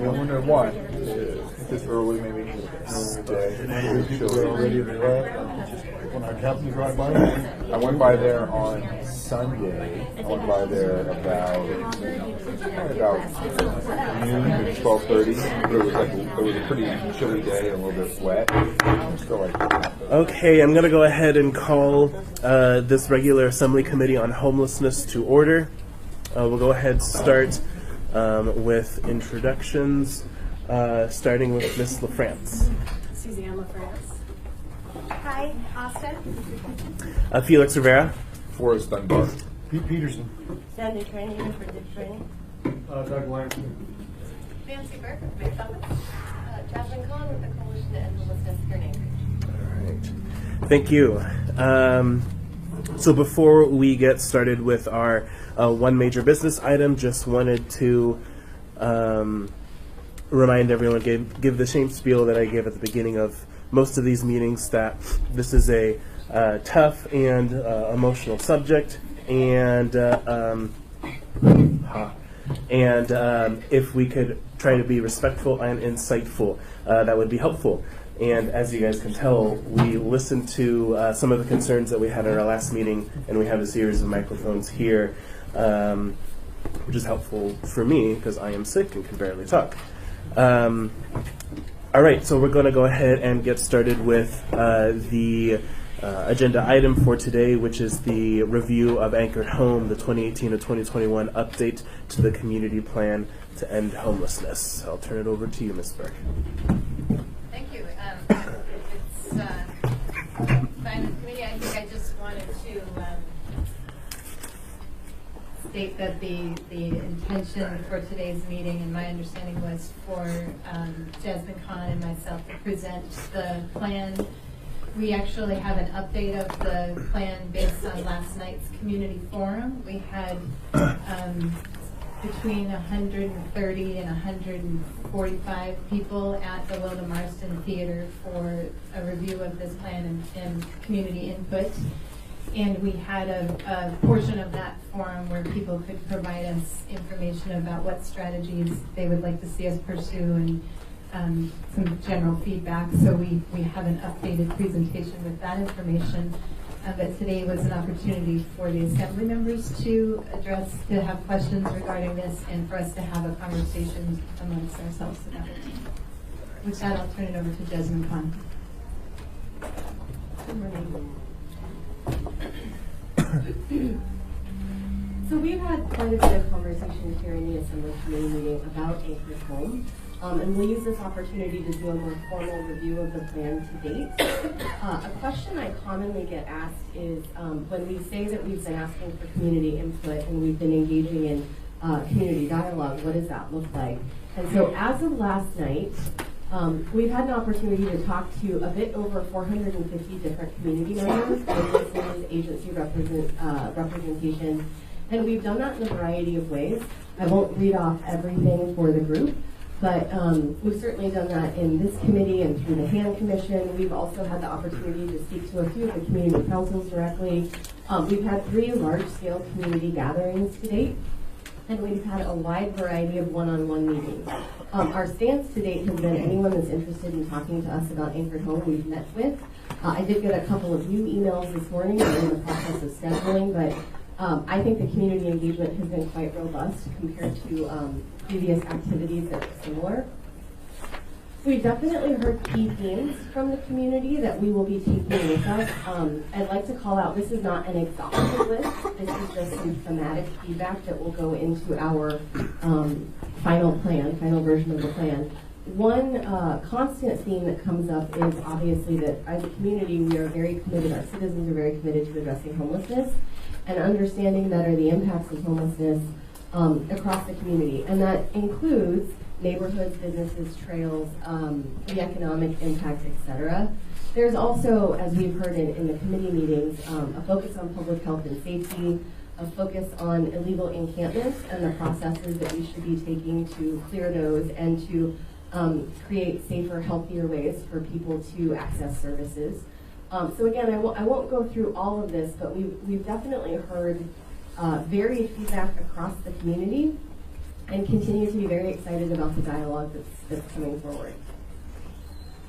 I wonder why. This early, maybe. People are already left. When our captain drive by, I went by there on Sunday. I went by there about noon or 12:30. It was a pretty chilly day and a little bit wet. Still like that. Okay, I'm going to go ahead and call this regular Assembly Committee on Homelessness to order. We'll go ahead and start with introductions, starting with Ms. LaFrance. Suzanne LaFrance. Hi, Austin. Felix Rivera. Forrest Dunbar. Pete Peterson. Sandy Training for Dick Training. Doug Langston. Nancy Burke, Big Summit. Jasmine Kahn with the Coalition to End Homelessness here in Anchorage. All right. Thank you. So before we get started with our one major business item, just wanted to remind everyone, give the same spiel that I gave at the beginning of most of these meetings, that this is a tough and emotional subject, and if we could try to be respectful and insightful, that would be helpful. And as you guys can tell, we listened to some of the concerns that we had in our last meeting, and we have a series of microphones here, which is helpful for me because I am sick and can barely talk. All right, so we're going to go ahead and get started with the agenda item for today, which is the review of Anchored Home, the 2018 to 2021 update to the community plan to end homelessness. I'll turn it over to you, Ms. Burke. Thank you. It's fine with me. I think I just wanted to state that the intention for today's meeting, and my understanding, was for Jasmine Kahn and myself to present the plan. We actually have an update of the plan based on last night's community forum. We had between 130 and 145 people at the Wilda Marston Theater for a review of this plan and community input. And we had a portion of that forum where people could provide us information about what strategies they would like to see us pursue and some general feedback. So we have an updated presentation with that information. But today was an opportunity for the assembly members to have questions regarding this, and for us to have a conversation amongst ourselves about it. With that, I'll turn it over to Jasmine Kahn. Good morning. So we've had quite a bit of conversation here in the Assembly Committee meeting about Anchored Home, and we'll use this opportunity to do a more formal review of the plan to date. A question I commonly get asked is when we say that we've been asking for community input and we've been engaging in community dialogue, what does that look like? And so as of last night, we've had an opportunity to talk to a bit over 450 different community members, businesses, agency representation, and we've done that in a variety of ways. I won't read off everything for the group, but we've certainly done that in this committee and through the HAN Commission. We've also had the opportunity to speak to a few of the community councils directly. We've had 3 large-scale community gatherings to date, and we've had a wide variety of one-on-one meetings. Our stance to date has been anyone that's interested in talking to us about Anchored Home we've met with. I did get a couple of new emails this morning. We're in the process of scheduling, but I think the community engagement has been quite robust compared to previous activities that are similar. We've definitely heard key themes from the community that we will be taking with us. I'd like to call out, this is not an exhaustive list. This is just some thematic feedback that will go into our final version of the plan. One constant theme that comes up is obviously that as a community, we are very committed, our citizens are very committed to addressing homelessness and understanding better the impacts of homelessness across the community. And that includes neighborhoods, businesses, trails, the economic impact, etc. There's also, as we've heard in the committee meetings, a focus on public health and safety, a focus on illegal encampments and the processes that we should be taking to clear those and to create safer, healthier ways for people to access services. So again, I won't go through all of this, but we've definitely heard varied feedback across the community. and continue to be very excited about the dialogue that's coming forward.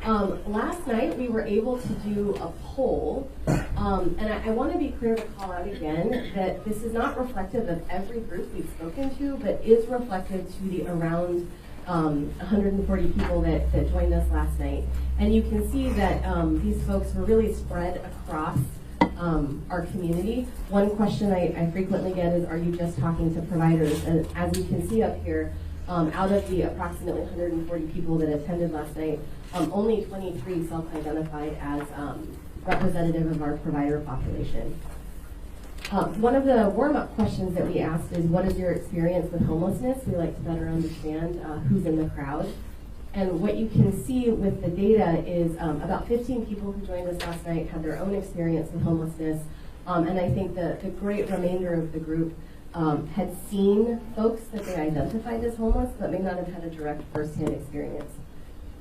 Last night we were able to do a poll, and I want to be clear to call out again that this is not reflective of every group we've spoken to, but is reflective to the around 140 people that joined us last night. And you can see that these folks were really spread across our community. One question I frequently get is, are you just talking to providers? And as you can see up here, out of the approximately 140 people that attended last night, only 23 self-identified as representative of our provider population. One of the warm-up questions that we asked is, what is your experience with homelessness? We like to better understand who's in the crowd. And what you can see with the data is about 15 people who joined us last night had their own experience with homelessness. And I think the great remainder of the group had seen folks that they identified as homeless, but may not have had a direct first-hand experience.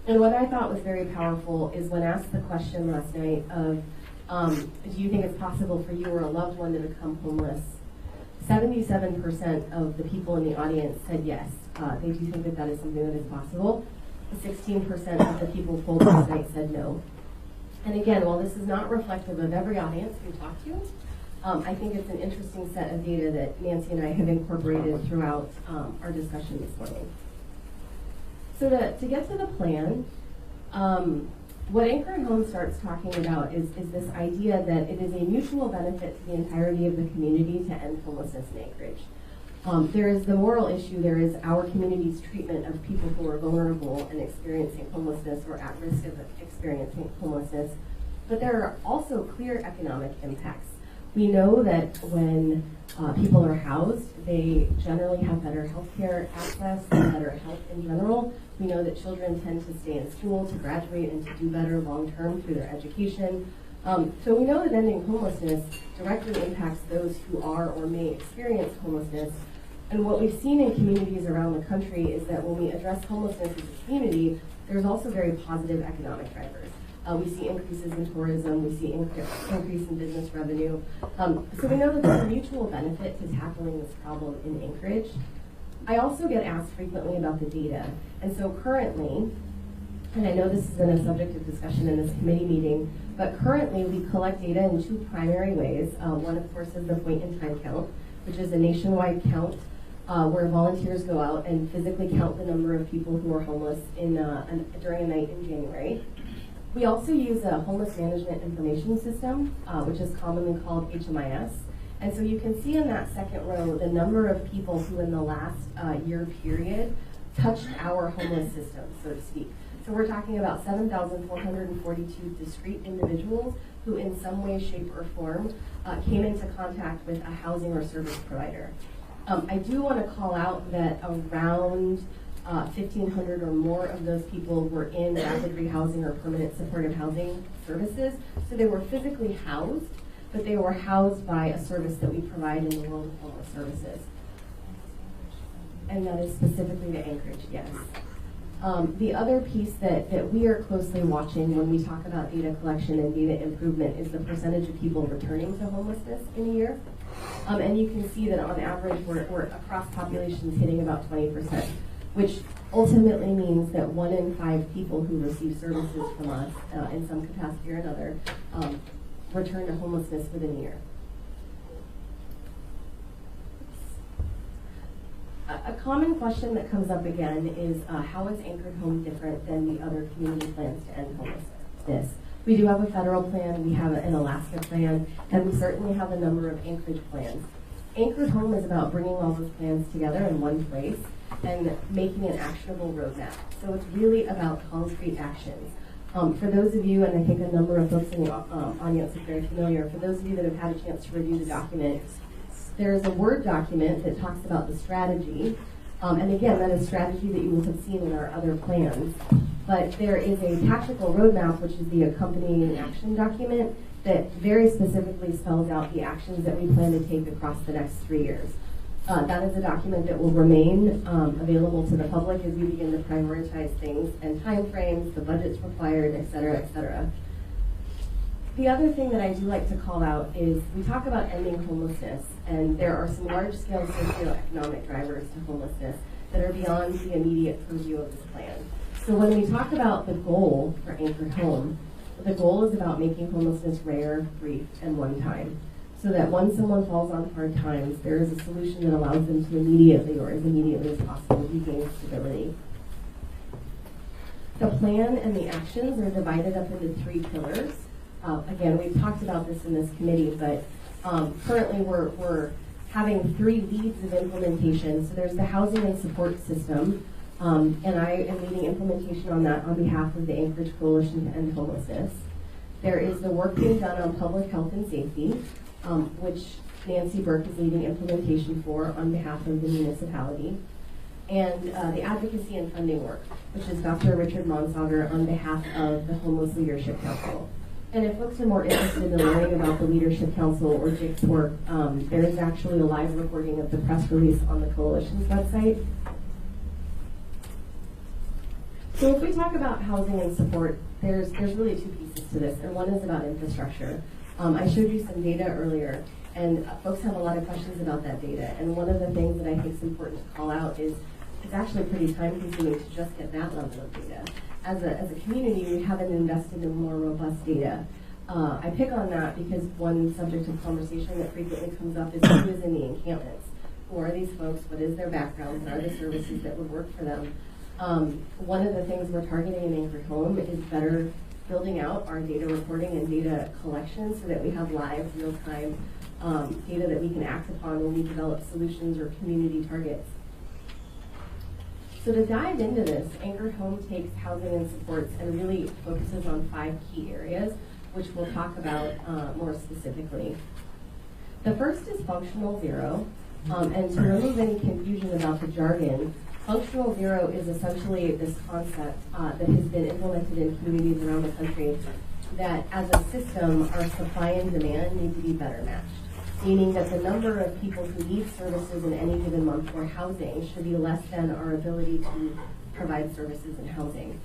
And what I thought was very powerful is when asked the question last night of, do you think it's possible for you or a loved one to become homeless? 77% of the people in the audience said yes. They do think that that is something that is possible. 16% of the people polled last night said no. And again, while this is not reflective of every audience we talked to, I think it's an interesting set of data that Nancy and I have incorporated throughout our discussion this morning. So to get to the plan, what Anchored Home starts talking about is this idea that it is a mutual benefit to the entirety of the community to end homelessness in Anchorage. There is the moral issue, there is our community's treatment of people who are vulnerable and experiencing homelessness or at risk of experiencing homelessness, but there are also clear economic impacts. We know that when people are housed, they generally have better healthcare access and better health in general. We know that children tend to stay in school, to graduate, and to do better long-term through their education. So we know that ending homelessness directly impacts those who are or may experience homelessness. And what we've seen in communities around the country is that when we address homelessness as a community, there's also very positive economic drivers. We see increases in tourism, we see increase in business revenue. So we know that there's a mutual benefit to tackling this problem in Anchorage. I also get asked frequently about the data. And so currently, and I know this has been a subject of discussion in this committee meeting, but currently we collect data in two primary ways. One, of course, is the point-in-time count, which is a nationwide count where volunteers go out and physically count the number of people who are homeless during a night in January. We also use a homeless management information system, which is commonly called HMIS. And so you can see in that second row the number of people who in the last year period touched our homeless system, so to speak. So we're talking about 7,442 discrete individuals who in some way, shape, or form came into contact with a housing or service provider. I do want to call out that around 1,500 or more of those people were in rapid rehousing or permanent supportive housing services. So they were physically housed, but they were housed by a service that we provide in the world of homeless services. And that is specifically to Anchorage, yes. The other piece that we are closely watching when we talk about data collection and data improvement is the percentage of people returning to homelessness in a year. And you can see that on average we're across populations hitting about 20%. Which ultimately means that 1 in 5 people who receive services from us in some capacity or another return to homelessness within a year. A common question that comes up again is how is Anchored Home different than the other community plans to end homelessness? We do have a federal plan, we have an Alaska plan, and we certainly have a number of Anchorage plans. Anchored Home is about bringing all those plans together in one place and making an actionable roadmap. So it's really about concrete actions. For those of you, and I think a number of folks in the audience are very familiar, for those of you that have had a chance to review the document, there is a Word document that talks about the strategy. And again, that is strategy that you will have seen in our other plans. But there is a tactical roadmap, which is the accompanying action document, that very specifically spells out the actions that we plan to take across the next 3 years. That is a document that will remain available to the public as we begin to prioritize things and timeframes, the budgets required, et cetera, et cetera. The other thing that I do like to call out is we talk about ending homelessness, and there are some large-scale socioeconomic drivers to homelessness that are beyond the immediate purview of this plan. So when we talk about the goal for Anchored Home, the goal is about making homelessness rare, brief, and one time. So that when someone falls on hard times, there is a solution that allows them to immediately, or as immediately as possible, regain stability. The plan and the actions are divided up into 3 pillars. Again, we've talked about this in this committee, but currently we're having 3 leads of implementation. So there's the housing and support system, and I am leading implementation on that on behalf of the Anchorage Coalition to End Homelessness. There is the work being done on public health and safety, which Nancy Burke is leading implementation for on behalf of the municipality. And the advocacy and funding work, which is Dr. Richard Monsauger on behalf of the Homeless Leadership Council. And if folks are more interested in learning about the Leadership Council or JIC's work, there is actually a live recording of the press release on the Coalition's website. So if we talk about housing and support, there's really 2 pieces to this, and one is about infrastructure. I showed you some data earlier, and folks have a lot of questions about that data. And one of the things that I think is important to call out is it's actually pretty time-consuming to just get that level of data. As a community, we haven't invested in more robust data. I pick on that because one subject of conversation that frequently comes up is who is in the encampments. Who are these folks? What is their background? What are the services that would work for them? One of the things we're targeting in Anchored Home is better building out our data reporting and data collection so that we have live, real-time data that we can act upon when we develop solutions or community targets. So to dive into this, Anchored Home takes housing and supports and really focuses on 5 key areas, which we'll talk about more specifically. The first is functional zero, and to remove any confusion about the jargon, functional zero is essentially this concept that has been implemented in communities around the country that as a system, our supply and demand need to be better matched. Meaning that the number of people who need services in any given month or housing should be less than our ability to provide services and housing.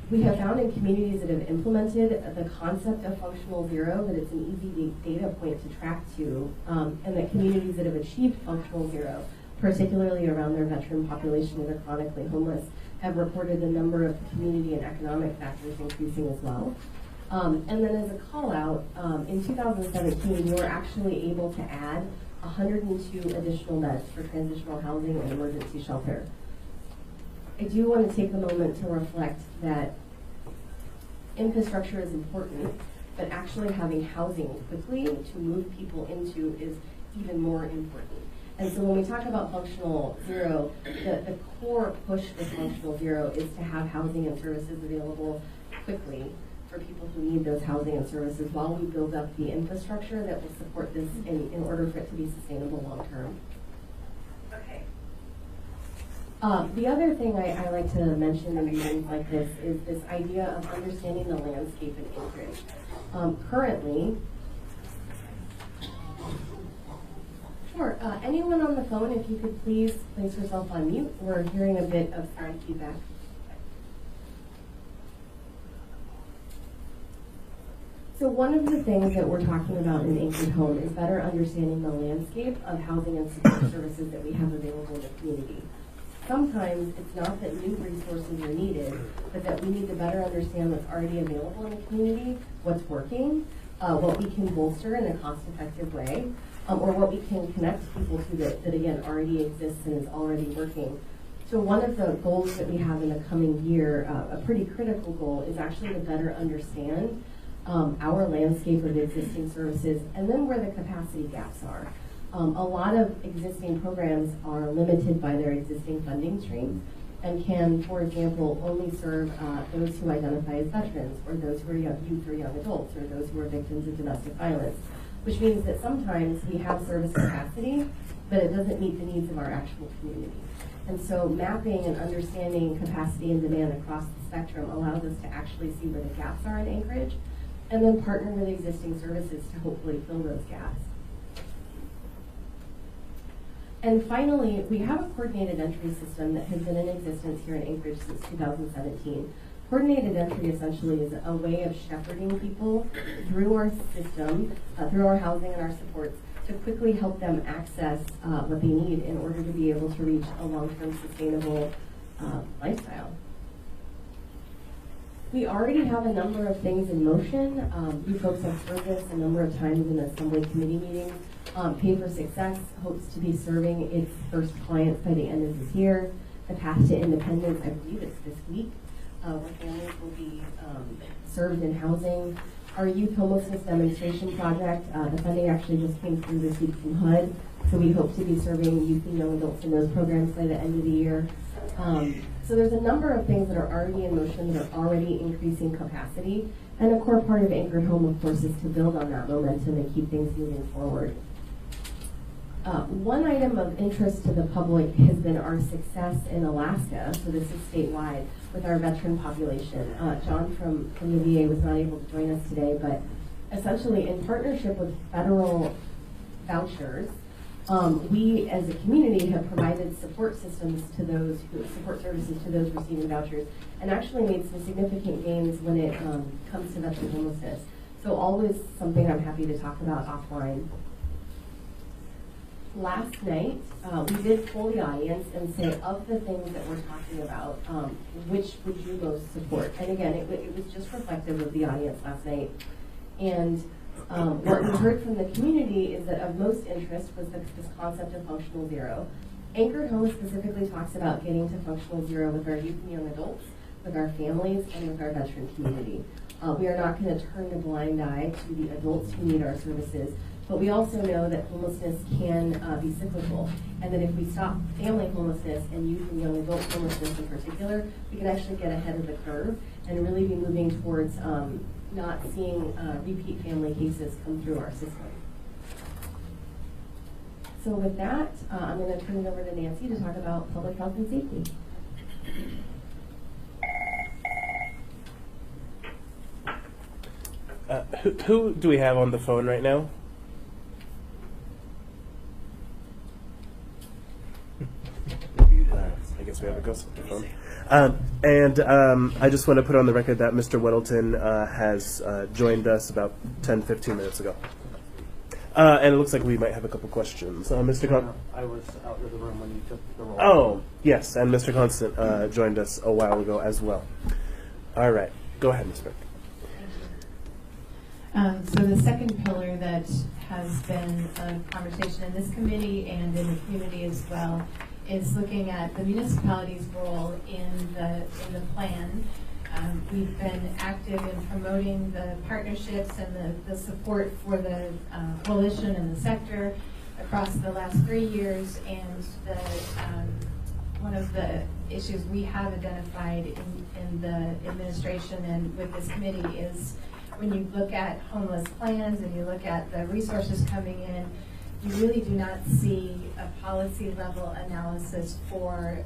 We have found in communities that have implemented the concept of functional zero that it's an easy data point to track to, and that communities that have achieved functional zero, particularly around their veteran population that are chronically homeless, have reported the number of community and economic factors increasing as well. And then as a call out, in 2017, we were actually able to add 102 additional beds for transitional housing and emergency shelter. I do want to take a moment to reflect that infrastructure is important, but actually having housing quickly to move people into is even more important. And so when we talk about functional zero, the core push with functional zero is to have housing and services available quickly for people who need those housing and services while we build up the infrastructure that will support this in order for it to be sustainable long term. Okay. The other thing I like to mention in meetings like this is this idea of understanding the landscape in Anchorage. Currently, anyone on the phone, if you could please place yourself on mute. We're hearing a bit of sound feedback. So one of the things that we're talking about in Anchored Home is better understanding the landscape of housing and support services that we have available in the community. Sometimes it's not that new resources are needed, but that we need to better understand what's already available in the community, what's working, what we can bolster in a cost-effective way, or what we can connect people to that again already exists and is already working. So one of the goals that we have in the coming year, a pretty critical goal, is actually to better understand our landscape of existing services and then where the capacity gaps are. A lot of existing programs are limited by their existing funding streams and can, for example, only serve those who identify as veterans or those who are youth or young adults or those who are victims of domestic violence, which means that sometimes we have service capacity, but it doesn't meet the needs of our actual community. And so mapping and understanding capacity and demand across the spectrum allows us to actually see where the gaps are in Anchorage and then partner with existing services to hopefully fill those gaps. And finally, we have a coordinated entry system that has been in existence here in Anchorage since 2017. Coordinated entry essentially is a way of shepherding people through our system, through our housing and our supports, to quickly help them access what they need in order to be able to reach a long-term sustainable lifestyle. We already have a number of things in motion. You folks have heard this a number of times in the Assembly Committee meetings. Pay for Success hopes to be serving its first clients by the end of this year. The Path to Independence, I believe it's this week, where families will be served in housing. Our Youth Homelessness Demonstration Project, the funding actually just came through this week from HUD, so we hope to be serving youth and young adults in those programs by the end of the year. So there's a number of things that are already in motion that are already increasing capacity, and a core part of Anchored Home, of course, is to build on that momentum and keep things moving forward. One item of interest to the public has been our success in Alaska, so this is statewide, with our veteran population. John from the VA was not able to join us today, but essentially in partnership with federal vouchers, we as a community have provided support services to those receiving vouchers, and actually made some significant gains when it comes to veteran homelessness. So always something I'm happy to talk about offline. Last night, we did poll the audience and say, of the things that we're talking about, which would you most support? And again, it was just reflective of the audience last night. And what we heard from the community is that of most interest was this concept of functional zero. Anchored Home specifically talks about getting to functional zero with our youth and young adults, with our families, and with our veteran community. We are not going to turn a blind eye to the adults who need our services, but we also know that homelessness can be cyclical, and that if we stop family homelessness and youth and young adult homelessness in particular, we can actually get ahead of the curve and really be moving towards not seeing repeat family cases come through our system. So with that, I'm going to turn it over to Nancy to talk about public health and safety. Who do we have on the phone right now? I guess we have a ghost on the phone. I just want to put on the record that Mr. Weddleton has joined us about 10-15 minutes ago. And it looks like we might have a couple questions. Mr. I was out of the room when you took the roll. Oh, yes, and Mr. Constant joined us a while ago as well. All right, go ahead, Ms. Burke. So the second pillar that has been a conversation in this committee and in the community as well is looking at the municipality's role in the plan. We've been active in promoting the partnerships and the support for the coalition and the sector across the last 3 years, and one of the issues we have identified in the administration and with this committee is when you look at homeless plans and you look at the resources coming in, you really do not see a policy level analysis for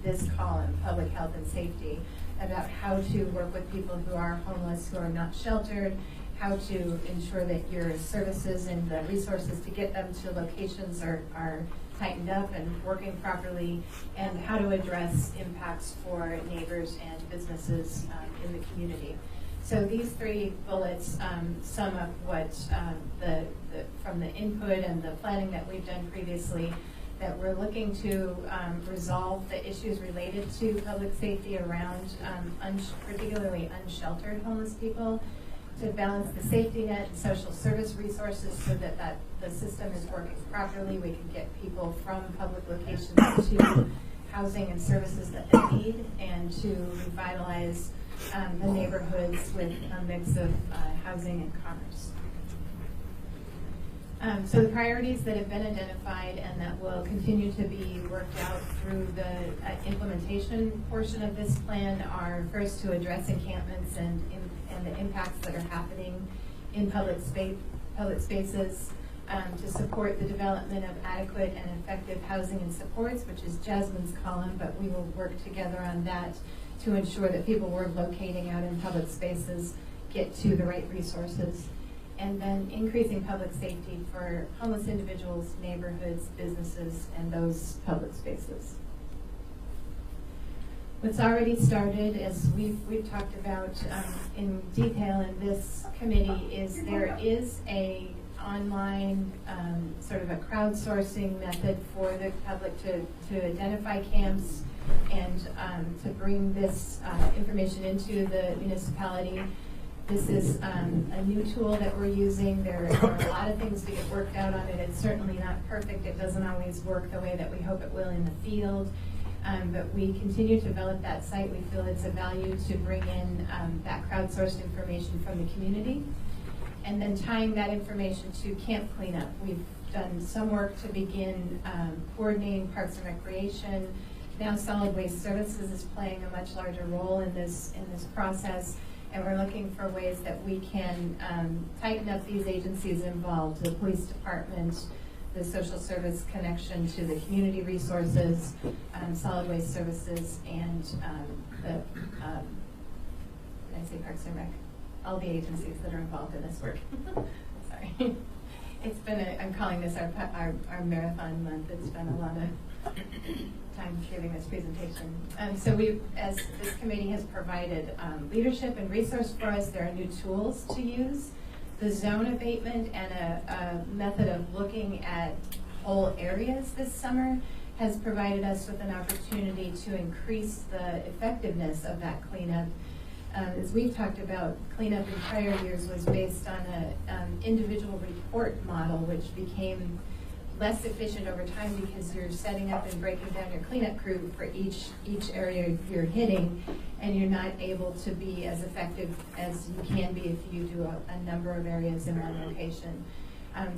this column, public health and safety, about how to work with people who are homeless, who are not sheltered, how to ensure that your services and the resources to get them to locations are tightened up and working properly, and how to address impacts for neighbors and businesses in the community. So these three bullets sum up what from the input and the planning that we've done previously, that we're looking to resolve the issues related to public safety around particularly unsheltered homeless people, to balance the safety net and social service resources so that the system is working properly. We can get people from public locations to housing and services that they need, and to revitalize the neighborhoods with a mix of housing and commerce. So the priorities that have been identified and that will continue to be worked out through the implementation portion of this plan are, first, to address encampments and the impacts that are happening in public spaces, to support the development of adequate and effective housing and supports, which is Jasmine's column, but we will work together on that to ensure that people we're locating out in public spaces get to the right resources. And then increasing public safety for homeless individuals, neighborhoods, businesses, and those public spaces. What's already started, as we've talked about in detail in this committee, is there is a online, sort of a crowdsourcing method for the public to identify camps and to bring this information into the municipality. This is a new tool that we're using. There are a lot of things to get worked out on it. It's certainly not perfect. It doesn't always work the way that we hope it will in the field. But we continue to develop that site. We feel it's a value to bring in that crowdsourced information from the community. And then tying that information to camp cleanup. We've done some work to begin coordinating Parks and Recreation. Now Solid Waste Services is playing a much larger role in this process. And we're looking for ways that we can tighten up these agencies involved, the police department, the social service connection to the community resources, solid waste services, and did I say Parks and Rec? All the agencies that are involved in this work. Sorry. It's been I'm calling this our marathon month. It's been a lot of time giving this presentation. So as this committee has provided leadership and resource for us, there are new tools to use. The zone abatement and a method of looking at whole areas this summer has provided us with an opportunity to increase the effectiveness of that cleanup. As we've talked about, cleanup in prior years was based on an individual report model, which became less efficient over time because you're setting up and breaking down your cleanup crew for each area you're hitting, and you're not able to be as effective as you can be if you do a number of areas in one location.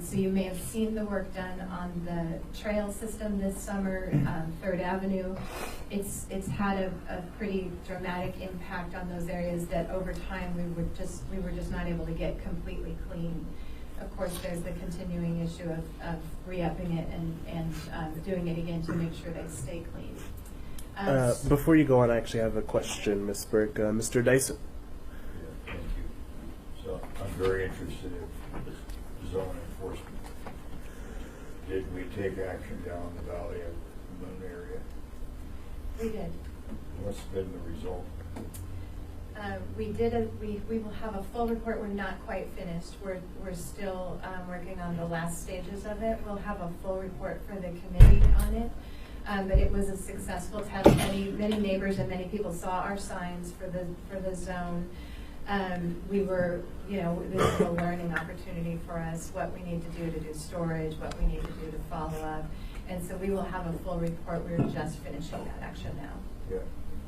So you may have seen the work done on the trail system this summer, 3rd Avenue. It's had a pretty dramatic impact on those areas that over time we were just not able to get completely clean. Of course, there's the continuing issue of re-upping it and doing it again to make sure they stay clean. Before you go on, I actually have a question, Ms. Burke. Mr. Dyson. Yeah, thank you. So I'm very interested in this zone enforcement. Did we take action down the Valley of Moon area? We did. What's been the result? We will have a full report. We're not quite finished. We're still working on the last stages of it. We'll have a full report for the committee on it. But it was a successful test. Many neighbors and many people saw our signs for the zone. We were, this is a learning opportunity for us, what we need to do storage, what we need to do to follow up. And so we will have a full report. We're just finishing that action now. Yeah,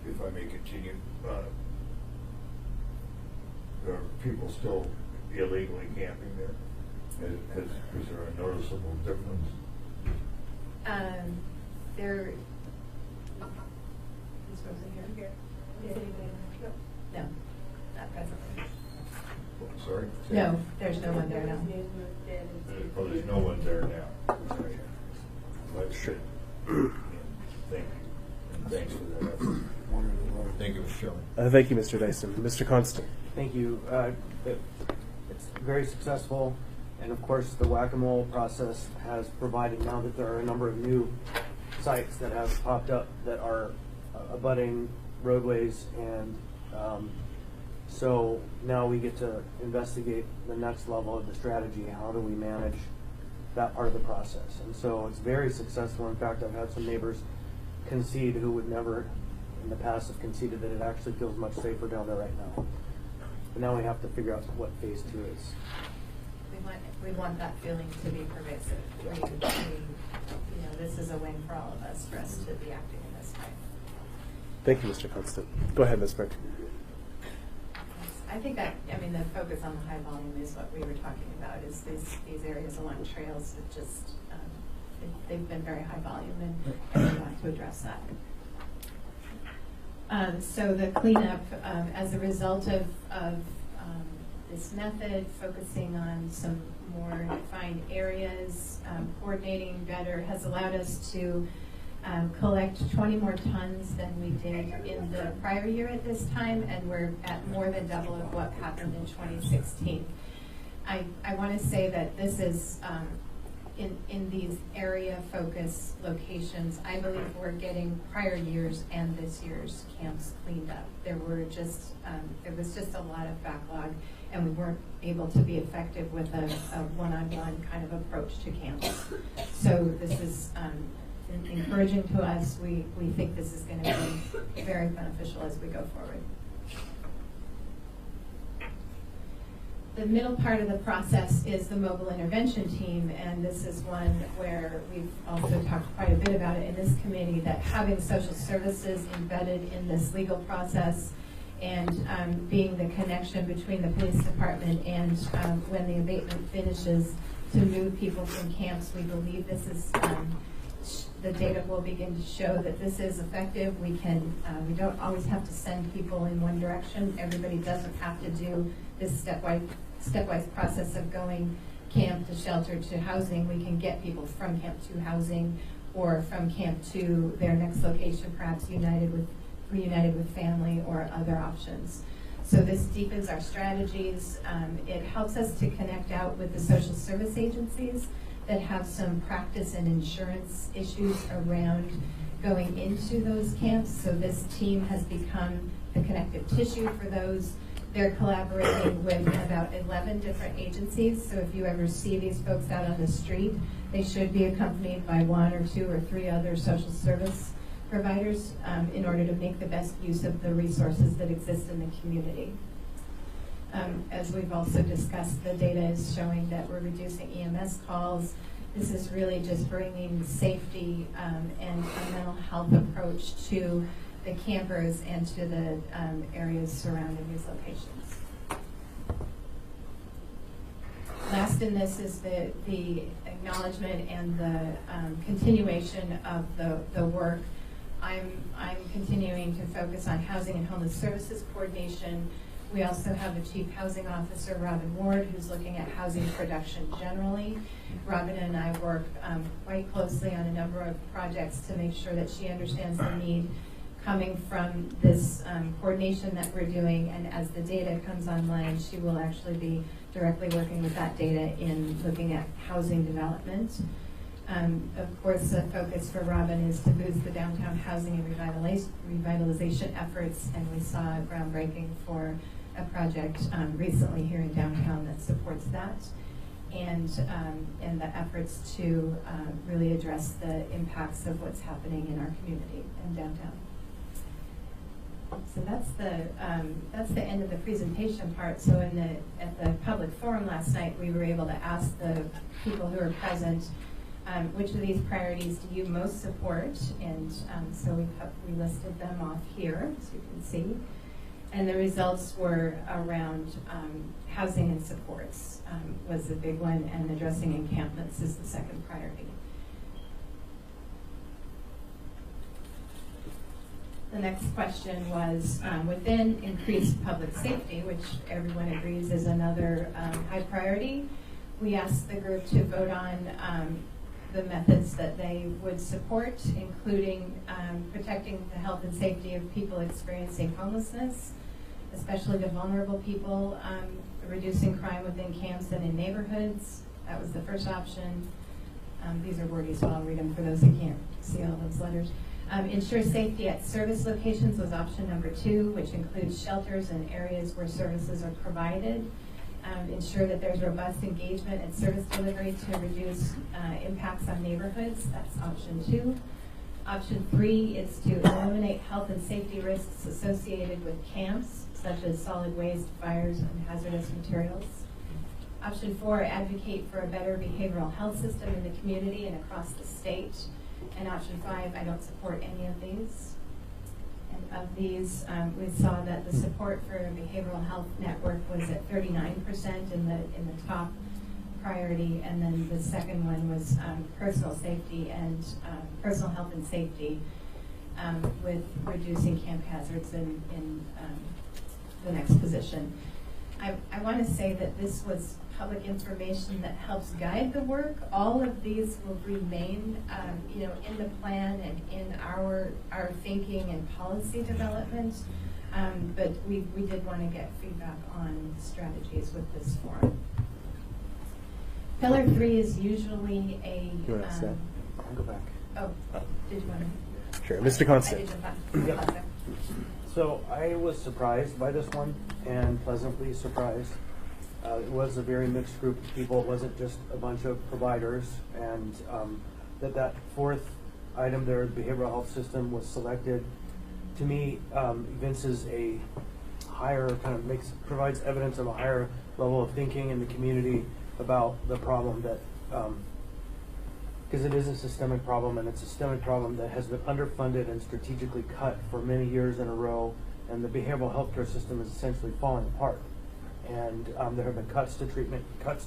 if I may continue. Are people still illegally camping there? Is there a noticeable difference? There. Is Rosa here? No, not presently. Sorry? No, there's no one there now. Oh, there's no one there now. Right. Sure. Thank you. And thanks for that effort. Thank you, Michelle. Thank you, Mr. Dyson. Mr. Constant. Thank you. It's very successful, and of course the whack-a-mole process has provided now that there are a number of new sites that have popped up that are abutting roadways, and so now we get to investigate the next level of the strategy. How do we manage that part of the process? And so it's very successful. In fact, I've had some neighbors concede who would never in the past have conceded that it actually feels much safer down there right now. But now we have to figure out what phase 2 is. We want that feeling to be pervasive. This is a win for all of us, for us to be acting in this way. Thank you, Mr. Constant. Go ahead, Ms. Burke. I think the focus on the high volume is what we were talking about, is these areas along trails that just, they've been very high volume, and we want to address that. So the cleanup, as a result of this method, focusing on some more defined areas, coordinating better, has allowed us to collect 20 more tons than we did in the prior year at this time, and we're at more than double of what happened in 2016. I want to say that this is in these area focus locations, I believe we're getting prior years and this year's camps cleaned up. There was just a lot of backlog, and we weren't able to be effective with a one-on-one kind of approach to camps. So this is encouraging to us. We think this is going to be very beneficial as we go forward. The middle part of the process is the mobile intervention team, and this is one where we've also talked quite a bit about it in this committee, that having social services embedded in this legal process and being the connection between the police department and when the abatement finishes to move people from camps. We believe this is, the data will begin to show that this is effective. We don't always have to send people in one direction. Everybody doesn't have to do this stepwise process of going camp to shelter to housing. We can get people from camp to housing, or from camp to their next location, perhaps reunited with family or other options. So this deepens our strategies. It helps us to connect out with the social service agencies that have some practice and insurance issues around going into those camps. So this team has become the connective tissue for those. They're collaborating with about 11 different agencies. So if you ever see these folks out on the street, they should be accompanied by 1 or 2 or 3 other social service providers in order to make the best use of the resources that exist in the community. As we've also discussed, the data is showing that we're reducing EMS calls. This is really just bringing safety and a mental health approach to the campers and to the areas surrounding these locations. Last in this is the acknowledgement and the continuation of the work. I'm continuing to focus on housing and homeless services coordination. We also have a Chief Housing Officer, Robin Ward, who's looking at housing production generally. Robin and I work quite closely on a number of projects to make sure that she understands the need coming from this coordination that we're doing, and as the data comes online, she will actually be directly working with that data in looking at housing development. Of course, the focus for Robin is to boost the downtown housing and revitalization efforts, and we saw a groundbreaking for a project recently here in downtown that supports that, and the efforts to really address the impacts of what's happening in our community and downtown. So that's the end of the presentation part. So at the public forum last night, we were able to ask the people who are present, which of these priorities do you most support? And so we listed them off here, so you can see. And the results were around housing and supports was the big one, and addressing encampments is the second priority. The next question was within increased public safety, which everyone agrees is another high priority. We asked the group to vote on the methods that they would support, including protecting the health and safety of people experiencing homelessness, especially the vulnerable people, reducing crime within camps and in neighborhoods. That was the first option. These are wordy, so I'll read them for those who can't see all those letters. Ensure safety at service locations was option number 2, which includes shelters and areas where services are provided. Ensure that there's robust engagement and service delivery to reduce impacts on neighborhoods. That's option 2. Option 3 is to eliminate health and safety risks associated with camps, such as solid waste, fires, and hazardous materials. Option 4, advocate for a better behavioral health system in the community and across the state. And option 5, I don't support any of these. And of these, we saw that the support for a behavioral health network was at 39% in the top priority, and then the second one was personal safety and personal health and safety, with reducing camp hazards in the next position. I want to say that this was public information that helps guide the work. All of these will remain, in the plan and in our thinking and policy development. But we did want to get feedback on strategies with this forum. Pillar 3 is usually a. You want to ask that? I'll go back. Oh, did you want to? Sure. Mr. I Constant. did jump back. So I was surprised by this one and pleasantly surprised. It was a very mixed group of people. It wasn't just a bunch of providers, and that fourth item there, the behavioral health system, was selected. To me, evinces a higher provides evidence of a higher level of thinking in the community about the problem that, because it is a systemic problem, and it's a systemic problem that has been underfunded and strategically cut for many years in a row, and the behavioral healthcare system is essentially falling apart. And there have been cuts to treatment, cuts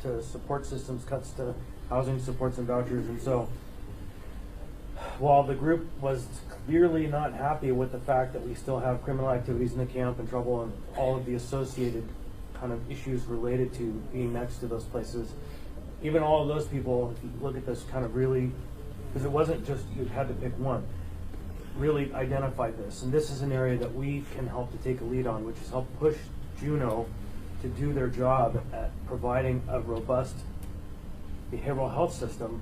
to support systems, cuts to housing supports and vouchers. And so while the group was clearly not happy with the fact that we still have criminal activities in the camp and trouble and all of the associated kind of issues related to being next to those places, even all of those people, if you look at this kind of really, because it wasn't just you had to pick one, really identified this. And this is an area that we can help to take a lead on, which is help push Juneau to do their job at providing a robust behavioral health system,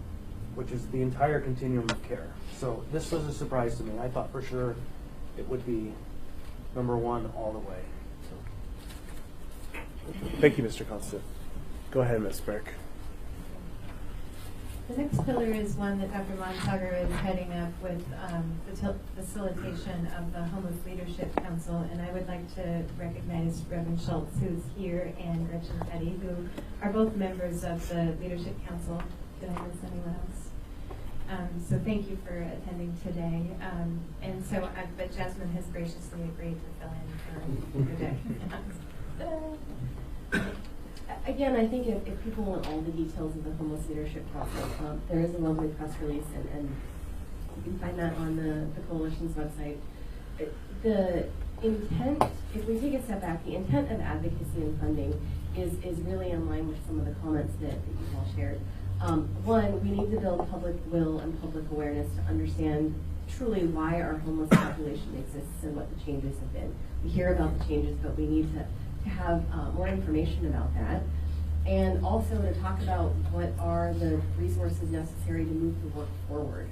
which is the entire continuum of care. So this was a surprise to me. I thought for sure it would be number one all the way. Thank you, Mr. Constant. Go ahead, Ms. Burke. The next pillar is one that Dr. Montager is heading up with the facilitation of the Homeless Leadership Council, and I would like to recognize Reverend Schultz, who's here, and Gretchen Petty, who are both members of the Leadership Council. Did I miss anyone else? So thank you for attending today. But Jasmine has graciously agreed to fill in for today. Again, I think if people want all the details of the homeless leadership process, there is a lovely press release, and you can find that on the coalition's website. The intent, if we take a step back, the intent of advocacy and funding is really in line with some of the comments that you've all shared. One, we need to build public will and public awareness to understand truly why our homeless population exists and what the changes have been. We hear about the changes, but we need to have more information about that, and also to talk about what are the resources necessary to move the work forward.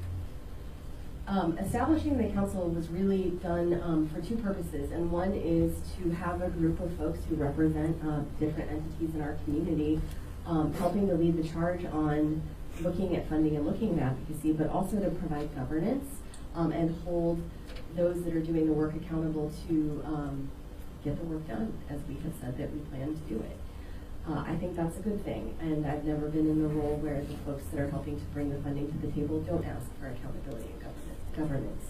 Establishing the council was really done for two purposes, and one is to have a group of folks who represent different entities in our community, helping to lead the charge on looking at funding and looking at advocacy, but also to provide governance and hold those that are doing the work accountable to get the work done, as we have said that we plan to do it. I think that's a good thing, and I've never been in the role where the folks that are helping to bring the funding to the table don't ask for accountability and governance.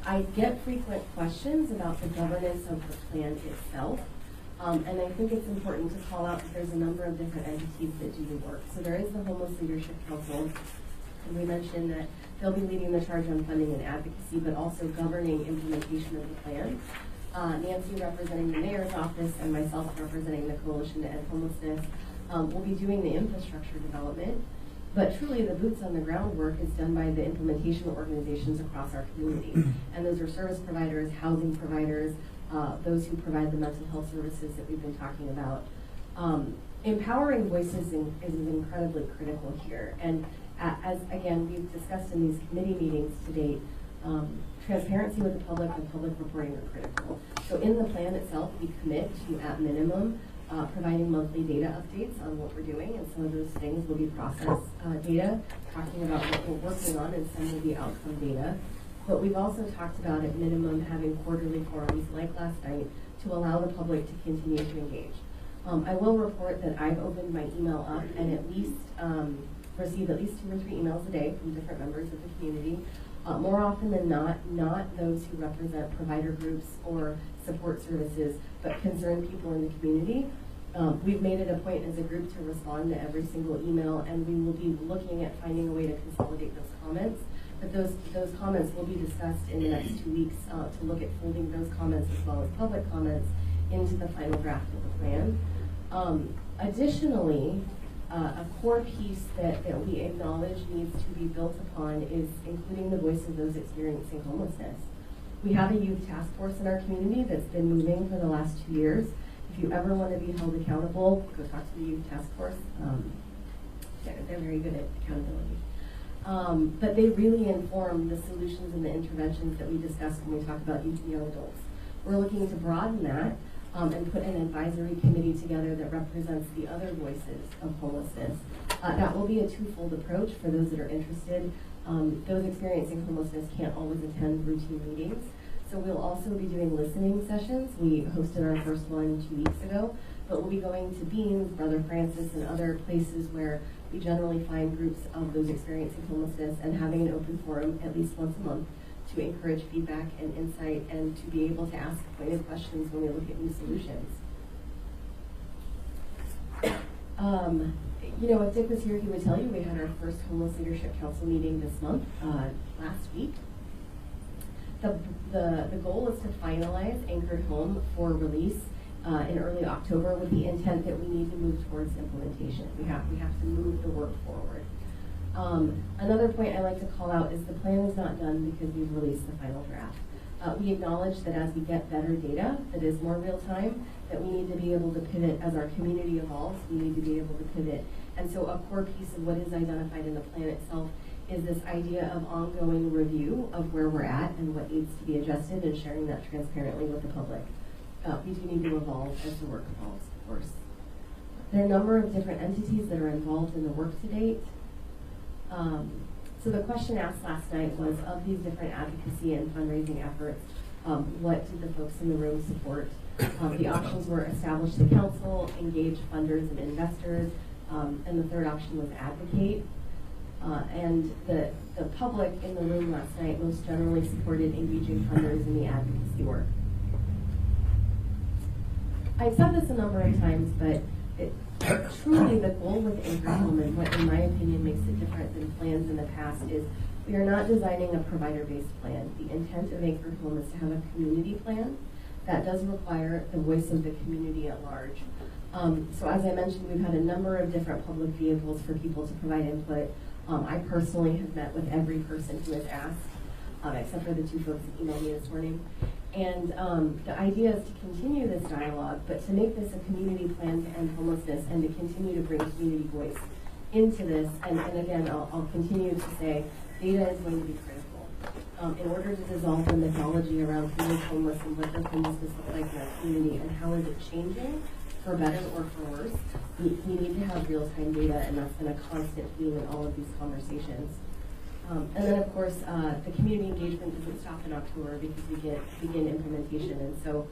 I get frequent questions about the governance of the plan itself, and I think it's important to call out that there's a number of different entities that do the work. So there is the Homeless Leadership Council, and we mentioned that they'll be leading the charge on funding and advocacy, but also governing implementation of the plan. Nancy, representing the mayor's office, and myself representing the Coalition to End Homelessness, will be doing the infrastructure development. But truly, the boots on the ground work is done by the implementation organizations across our community. And those are service providers, housing providers, those who provide the mental health services that we've been talking about. Empowering voices is incredibly critical here. And as, again, we've discussed in these committee meetings to date, transparency with the public and public reporting are critical. So in the plan itself, we commit to, at minimum, providing monthly data updates on what we're doing, and some of those things will be process data, talking about what we're working on, and some will be outcome data. But we've also talked about, at minimum, having quarterly forums like last night to allow the public to continue to engage. I will report that I've opened my email up and at least receive at least 2 or 3 emails a day from different members of the community. More often than not those who represent provider groups or support services, but concerned people in the community. We've made it a point as a group to respond to every single email, and we will be looking at finding a way to consolidate those comments. But those comments will be discussed in the next 2 weeks to look at folding those comments as well as public comments into the final draft of the plan. Additionally, a core piece that we acknowledge needs to be built upon is including the voice of those experiencing homelessness. We have a youth task force in our community that's been moving for the last 2 years, If you ever want to be held accountable, go talk to the youth task force. They're very good at accountability. But they really inform the solutions and the interventions that we discuss when we talk about youth and young adults. We're looking to broaden that and put an advisory committee together that represents the other voices of homelessness. That will be a twofold approach for those that are interested. Those experiencing homelessness can't always attend routine meetings. So we'll also be doing listening sessions. We hosted our first one 2 weeks ago, but we'll be going to Beans, Brother Francis, and other places where we generally find groups of those experiencing homelessness and having an open forum at least once a month to encourage feedback and insight and to be able to ask pointed questions when we look at new solutions. You know, if Dick was here, he would tell you we had our first Homeless Leadership Council meeting this month, last week. The goal is to finalize Anchored Home for release in early October with the intent that we need to move towards implementation. We have to move the work forward. Another point I like to call out is the plan is not done because we've released the final draft. We acknowledge that as we get better data that is more real time, that we need to be able to pivot as our community evolves. We need to be able to pivot. And so a core piece of what is identified in the plan itself is this idea of ongoing review of where we're at and what needs to be adjusted and sharing that transparently with the public. We do need to evolve as the work evolves, of course. There are a number of different entities that are involved in the work to date. So the question asked last night was, of these different advocacy and fundraising efforts, what did the folks in the room support? The options were establish the council, engage funders and investors, and the third option was advocate. And the public in the room last night most generally supported engaging funders in the advocacy work. I've said this a number of times, but truly the goal with Anchored Home and what in my opinion makes it different than plans in the past is we are not designing a provider-based plan. The intent of Anchored Home is to have a community plan that does require the voice of the community at large. So as I mentioned, we've had a number of different public vehicles for people to provide input. I personally have met with every person who has asked, except for the two folks that emailed me this morning. And the idea is to continue this dialogue, but to make this a community plan to end homelessness and to continue to bring community voice into this. And again, I'll continue to say data is going to be critical. In order to dissolve the mythology around who is homeless and what does homelessness look like in our community and how is it changing, for better or for worse, we need to have real-time data, and that's been a constant theme in all of these conversations. And then, of course, the community engagement doesn't stop in October because we begin implementation. And so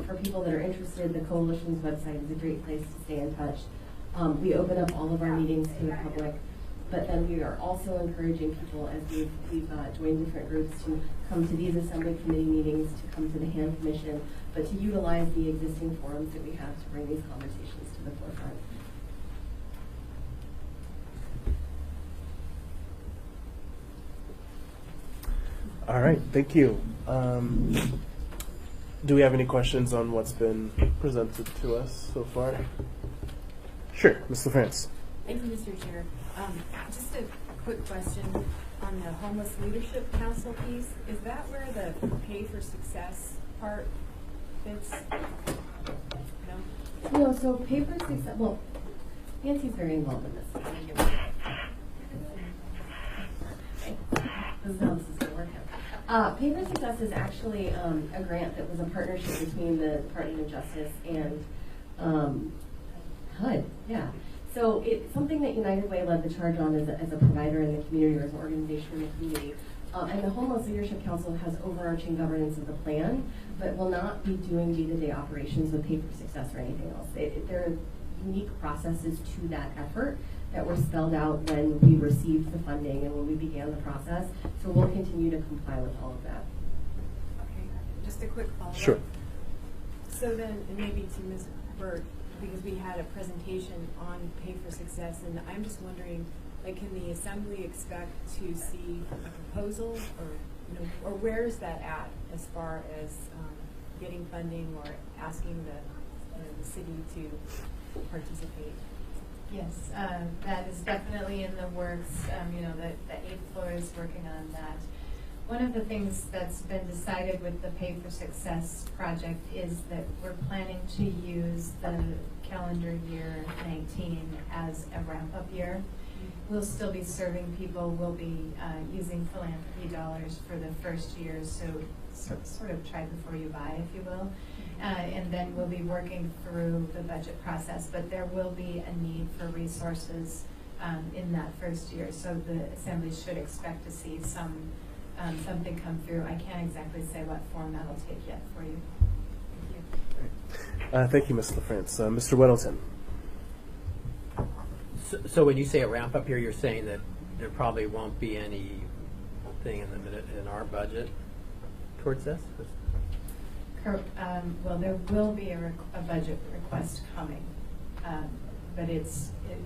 for people that are interested, the Coalition's website is a great place to stay in touch. We open up all of our meetings to the public, but then we are also encouraging people as we've joined different groups to come to these Assembly Committee meetings, to come to the HAM Commission, but to utilize the existing forums that we have to bring these conversations to the forefront. All right, thank you. Do we have any questions on what's been presented to us so far? Sure, Ms. LaFrance. Thank you, Mr. Chair. Just a quick question on the Homeless Leadership Council piece. Is that where the pay for success part fits? No? No, so pay for success, well, Nancy's very involved in this. This is how this is going to work out. Pay for Success is actually a grant that was a partnership between the Department of Justice and HUD. Yeah. So it's something that United Way led the charge on as a provider in the community or as an organization in the community. And the Homeless Leadership Council has overarching governance of the plan, but will not be doing day-to-day operations with Pay for Success or anything else. There are unique processes to that effort that were spelled out when we received the funding and when we began the process. So we'll continue to comply with all of that. Okay, just a quick follow-up. Sure. So then, and maybe to Ms. Burke, because we had a presentation on Pay for Success, and I'm just wondering, like, can the Assembly expect to see a proposal, or where is that at as far as getting funding or asking the city to participate? Yes, that is definitely in the works. The 8th floor is working on that. One of the things that's been decided with the Pay for Success project is that we're planning to use the calendar year 19 as a ramp-up year. We'll still be serving people. We'll be using philanthropy dollars for the first year, so sort of try before you buy, if you will. And then we'll be working through the budget process, but there will be a need for resources in that first year. So the Assembly should expect to see something come through. I can't exactly say what form that'll take yet for you. Thank you. Thank you, Ms. LaFrance. Mr. Weddleton. So when you say a ramp up here, you're saying that there probably won't be anything in our budget towards this? Well, there will be a budget request coming, but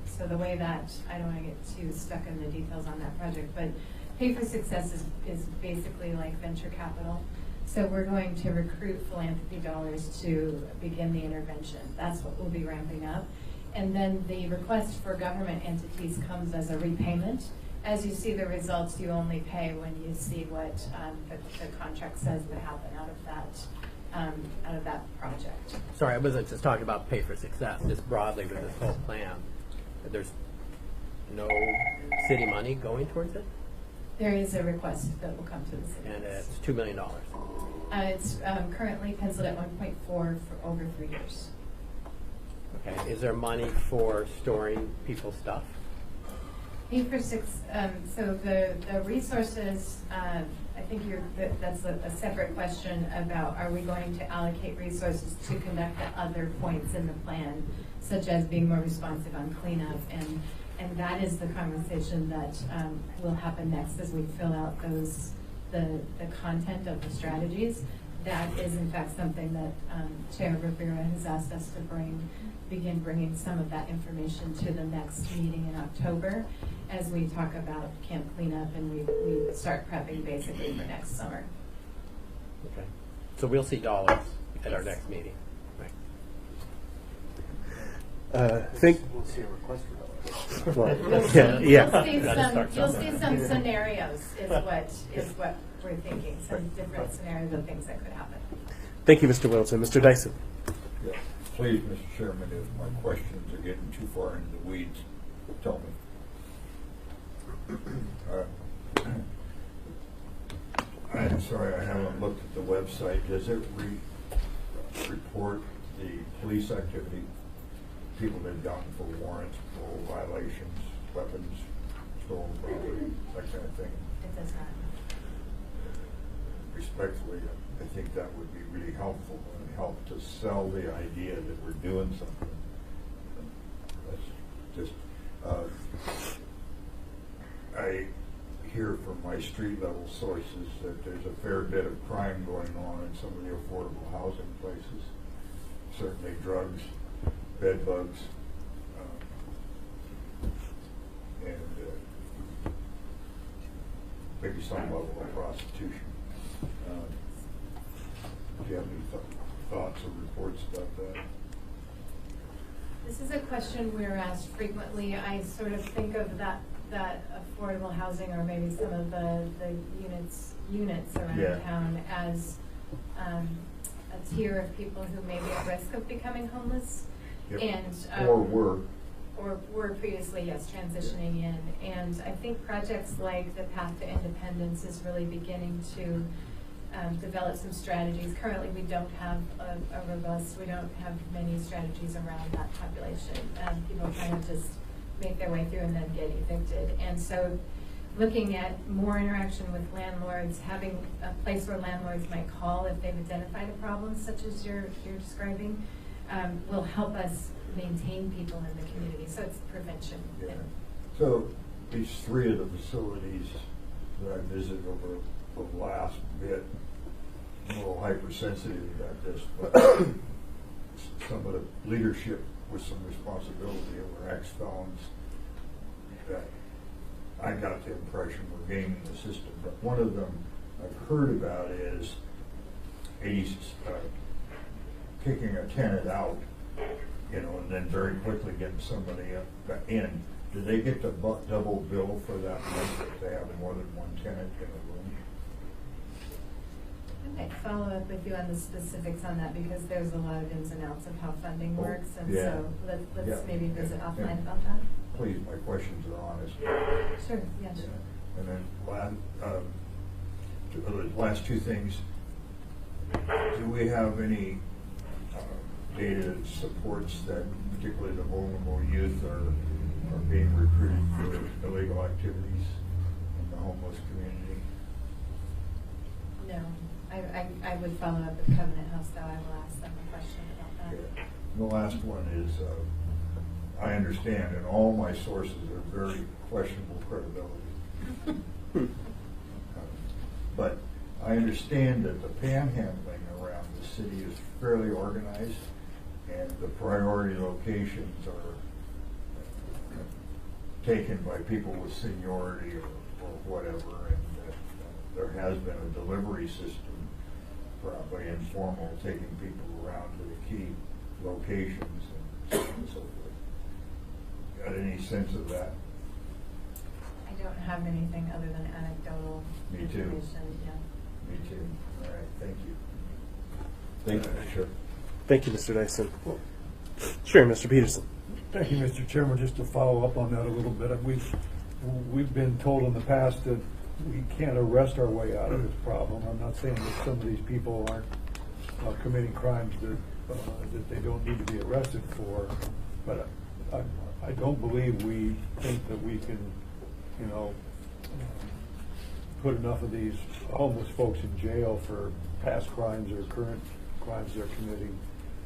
so the way that, I don't want to get too stuck in the details on that project, but Pay for Success is basically like venture capital. So we're going to recruit philanthropy dollars to begin the intervention. That's what we'll be ramping up. And then the request for government entities comes as a repayment. As you see the results, you only pay when you see what the contract says would happen out of that project. Sorry, I wasn't just talking about Pay for Success, just broadly with this whole plan. There's no city money going towards it? There is a request that will come to the city. And it's $2 million. It's currently penciled at 1.4 for over 3 years. Okay. Is there money for storing people's stuff? Pay for so the resources, I think that's a separate question about, are we going to allocate resources to conduct the other points in the plan, such as being more responsive on cleanup, and that is the conversation that will happen next as we fill out the content of the strategies. That is in fact something that Chair Rivera has asked us to begin bringing some of that information to the next meeting in October as we talk about camp cleanup and we start prepping basically for next summer. Okay. So we'll see dollars at our next meeting. Right. We'll see a request for dollars. Well, yeah. You'll see some scenarios is what we're thinking, some different scenarios of things that could happen. Thank you, Mr. Weddleton. Mr. Dyson. Yeah. Please, Mr. Chairman, if my questions are getting too far into the weeds, tell me. I'm sorry, I haven't looked at the website. Does it report the police activity? People that have gotten for warrants, parole violations, weapons, stolen property, that kind of thing? It does not. Respectfully, I think that would be really helpful and help to sell the idea that we're doing something. That's just, I hear from my street level sources that there's a fair bit of crime going on in some of the affordable housing places. Certainly drugs, bed bugs, and maybe some level of prostitution. Do you have any thoughts or reports about that? This is a question we're asked frequently. I sort of think of that affordable housing, or maybe some of the units around town, as a tier of people who may be at risk of becoming homeless. Yep. And or were previously, yes, transitioning in. And I think projects like the Path to Independence is really beginning to develop some strategies. Currently, we don't have we don't have many strategies around that population. People kind of just make their way through and then get evicted. And so looking at more interaction with landlords, having a place where landlords might call if they've identified a problem, such as you're describing, will help us maintain people in the community. So it's prevention. Yeah. So these three of the facilities that I visited over the last bit, I'm a little hypersensitive about this, but some of the leadership with some responsibility over ex-felons that I got the impression were gaming the system. But one of them I've heard about is kicking a tenant out, and then very quickly getting somebody in. Do they get the double bill for that month if they have more than one tenant in a room? I'd follow up with you on the specifics on that because there's a lot of ins and outs of how funding works, and Yeah. so let's Yeah. maybe visit Yeah. offline about that. Please, my questions are honest. Sure, yeah, sure. And then the last two things, do we have any data that supports that particularly the vulnerable youth are being recruited for illegal activities in the homeless community? No, I would follow up with Covenant House, though. I will ask them a question about that. Yeah. The last one is, I understand, and all my sources are very questionable credibility. But I understand that the panhandling around the city is fairly organized, and the priority locations are taken by people with seniority or whatever, and there has been a delivery system, probably informal, taking people around to the key locations and so on and so forth. Got any sense of that? I don't have anything other than anecdotal Me too. information. Yeah. Me too. All right, thank you. Thank you. Sure. Thank you, Mr. Dyson. Sure, Mr. Peterson. Thank you, Mr. Chairman. Just to follow up on that a little bit, we've been told in the past that we can't arrest our way out of this problem. I'm not saying that some of these people aren't committing crimes that they don't need to be arrested for, but I don't believe we think that we can, put enough of these homeless folks in jail for past crimes or current crimes they're committing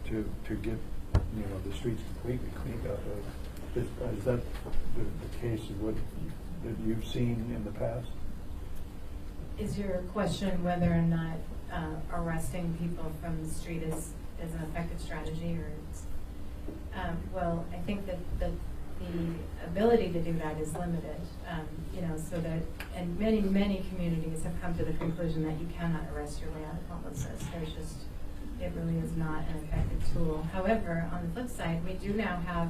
to get the streets completely cleaned up. Is that the case of what that you've seen in the past? Is your question whether or not arresting people from the street is an effective strategy, or well, I think that the ability to do that is limited. So that, and many communities have come to the conclusion that you cannot arrest your way out of homelessness. It really is not an effective tool. However, on the flip side, we do now have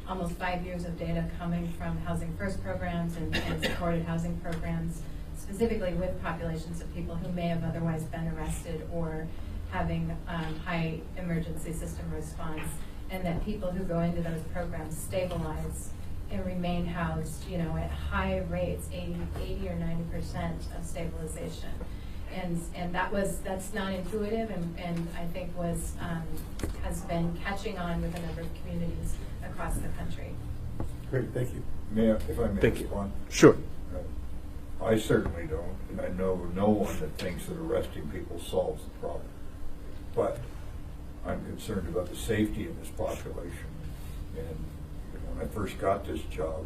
almost 5 years of data coming from Housing First programs and supported housing programs, specifically with populations of people who may have otherwise been arrested or having high emergency system response, and that people who go into those programs stabilize and remain housed, at high rates, 80 or 90% of stabilization. And that's not intuitive, and I think has been catching on with a number of communities across the country. Great, thank you. If I may Thank you. respond. Sure. I certainly don't, and I know no one that thinks that arresting people solves the problem. But I'm concerned about the safety of this population. And when I first got this job,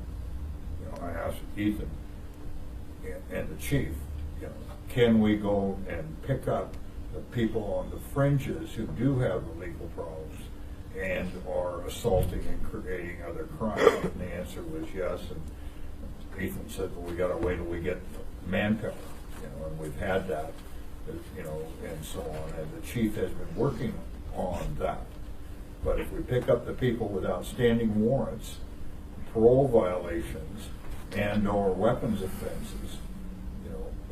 I asked Ethan and the chief, can we go and pick up the people on the fringes who do have illegal problems and are assaulting and creating other crimes? And the answer was yes. And Ethan said, well, we got to wait till we get manpower, and we've had that, and so on. And the chief has been working on that. But if we pick up the people with outstanding warrants, parole violations, and/or weapons offenses,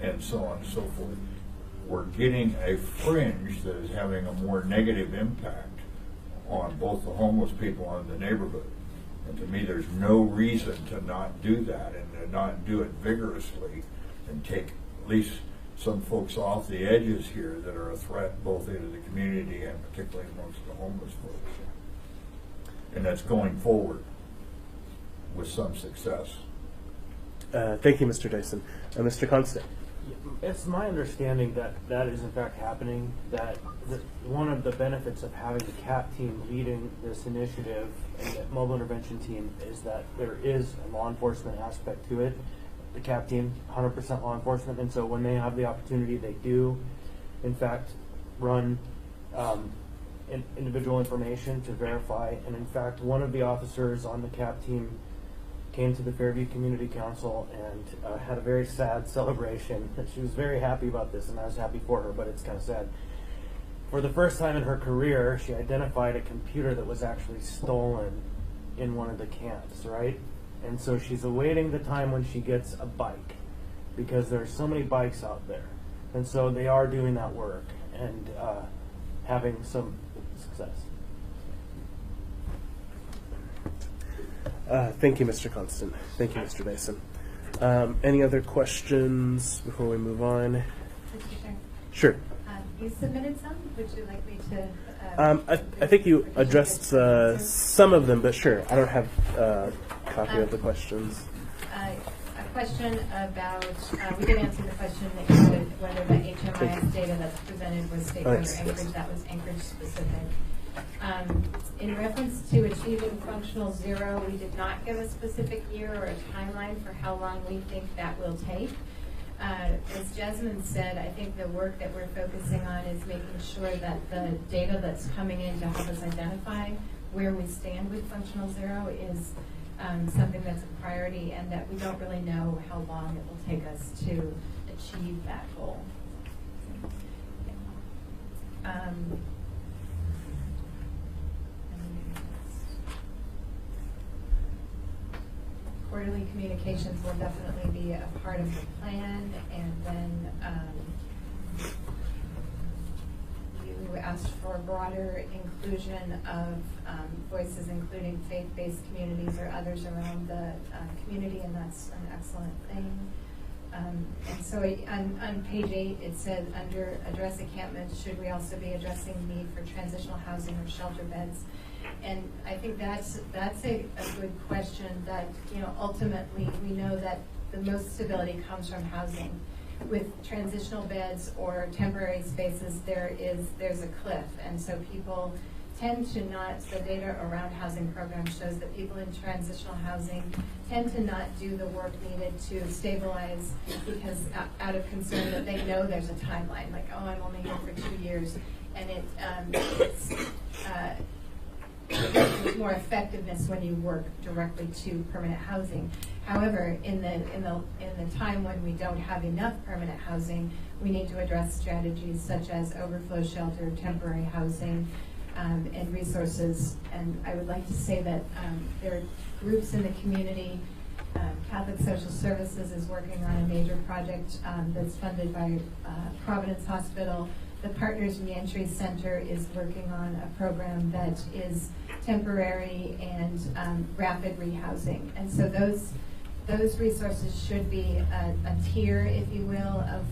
and so on and so forth, we're getting a fringe that is having a more negative impact on both the homeless people and the neighborhood. And to me, there's no reason to not do that and to not do it vigorously and take at least some folks off the edges here that are a threat both into the community and particularly amongst the homeless folks. And that's going forward with some success. Thank you, Mr. Dyson. Mr. Constant. It's my understanding that that is in fact happening, that one of the benefits of having the CAP team leading this initiative and the mobile intervention team is that there is a law enforcement aspect to it. The CAP team, 100% law enforcement, and so when they have the opportunity, they do in fact run individual information to verify. And in fact, one of the officers on the CAP team came to the Fairview Community Council and had a very sad celebration. She was very happy about this, and I was happy for her, but it's kind of sad. For the first time in her career, she identified a computer that was actually stolen in one of the camps, right? And so she's awaiting the time when she gets a bike, because there's so many bikes out there. And so they are doing that work. and having some success. Thank you, Mr. Constant. Thank you, Mr. Mason. Any other questions before we move on? Mr. Chair. Sure. You submitted some. Would you like me to? I think you addressed some of them, but sure. I don't have a copy of the questions. A question about, we did answer the question that you had, whether the HMIS data that's presented was stakeholder Anchorage. That was Anchorage specific. In reference to achieving functional zero, we did not give a specific year or a timeline for how long we think that will take. As Jasmine said, I think the work that we're focusing on is making sure that the data that's coming in to help us identify where we stand with functional zero is something that's a priority, and that we don't really know how long it will take us to achieve that goal. Quarterly communications will definitely be a part of the plan, and then you asked for broader inclusion of voices, including faith-based communities or others around the community, and that's an excellent thing. And so on page 8, it said under address encampments, should we also be addressing need for transitional housing or shelter beds? And I think that's a good question. That, you know, ultimately we know that the most stability comes from housing. With transitional beds or temporary spaces, there's a cliff, and so people tend to not. The data around housing programs shows that people in transitional housing tend to not do the work needed to stabilize, because out of concern that they know there's a timeline. Like, oh, I'm only here for 2 years, and there's more effectiveness when you work directly to permanent housing. However, in the time when we don't have enough permanent housing, we need to address strategies such as overflow shelter, temporary housing, and resources. And I would like to say that there are groups in the community. Catholic Social Services is working on a major project that's funded by Providence Hospital. The Partners Reentry Center is working on a program that is temporary and rapid rehousing. And so those resources should be a tier, if you will, of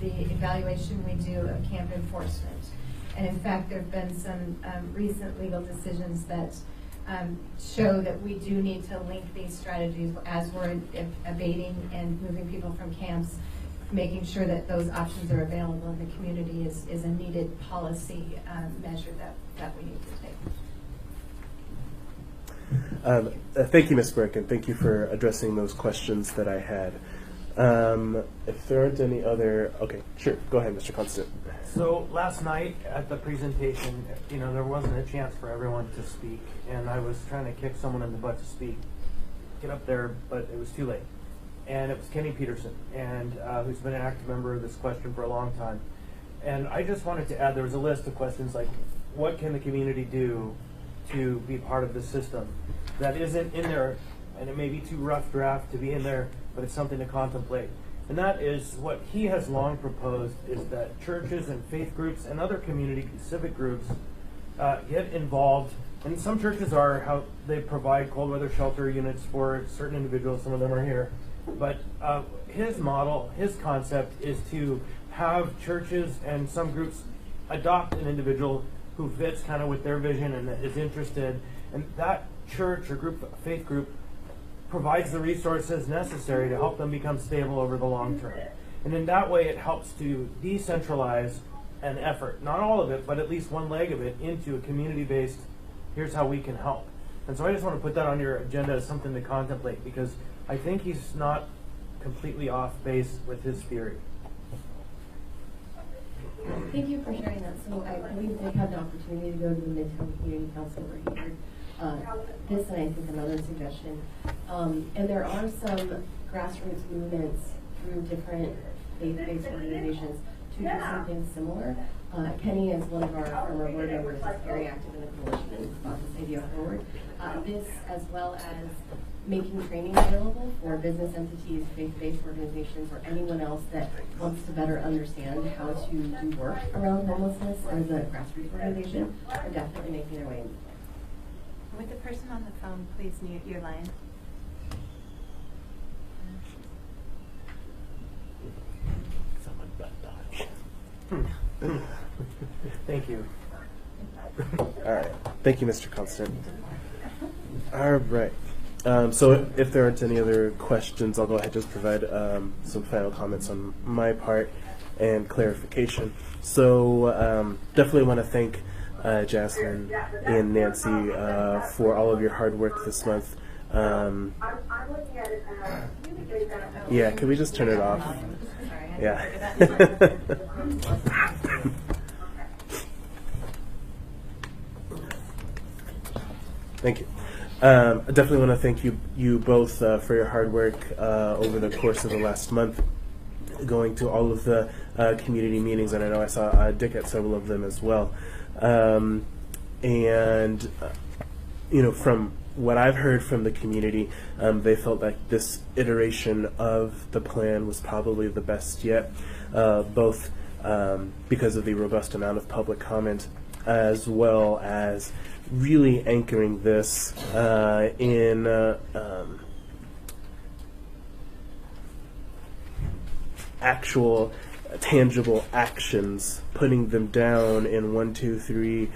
the evaluation we do of camp enforcement. And in fact, there have been some recent legal decisions that show that we do need to link these strategies as we're abating and moving people from camps. Making sure that those options are available in the community is a needed policy measure that we need to take. Thank you, Ms. Burke, and thank you for addressing those questions that I had. If there aren't any other, okay, sure, go ahead, Mr. Constant. So last night at the presentation, you know, there wasn't a chance for everyone to speak, and I was trying to kick someone in the butt to speak, get up there, but it was too late. And it was Kenny Peterson, and who's been an active member of this question for a long time. And I just wanted to add, there was a list of questions like, what can the community do to be part of the system that isn't in there, and it may be too rough draft to be in there, but it's something to contemplate. And that is what he has long proposed, is that churches and faith groups and other community civic groups get involved. And some churches are how they provide cold weather shelter units for certain individuals. Some of them are here. But his model, his concept is to have churches and some groups adopt an individual who fits kind of with their vision and is interested. And that church or group, faith group, provides the resources necessary to help them become stable over the long term. And in that way, it helps to decentralize an effort, not all of it, but at least one leg of it, into a community-based, here's how we can help. And so I just want to put that on your agenda as something to contemplate, because I think he's not completely off base with his theory. Thank you for sharing that. So we did have the opportunity to go to the Midtown Community Council where he heard this and I think another suggestion. And there are some grassroots movements through different faith-based organizations to do something similar. Kenny is one of our former board members, is very active in the coalition and brought this idea forward. This, as well as making training available for business entities, faith-based organizations, or anyone else that wants to better understand how to do work around homelessness as a grassroots organization, are definitely making their way into the plan. Would the person on the phone please mute your line? Someone butt dial. Thank you. All right. Thank you, Mr. Constant. All right. So if there aren't any other questions, I'll go ahead and just provide some final comments on my part and clarification. So definitely want to thank Jasmine and Nancy for all of your hard work this month. Yeah, could we just turn it off? Yeah. Thank you. I definitely want to thank you both for your hard work over the course of the last month, going to all of the community meetings, and I know I saw Dick at several of them as well. And from what I've heard from the community, they felt like this iteration of the plan was probably the best yet, both because of the robust amount of public comment, as well as really anchoring this in actual tangible actions, putting them down in 1, 2, 3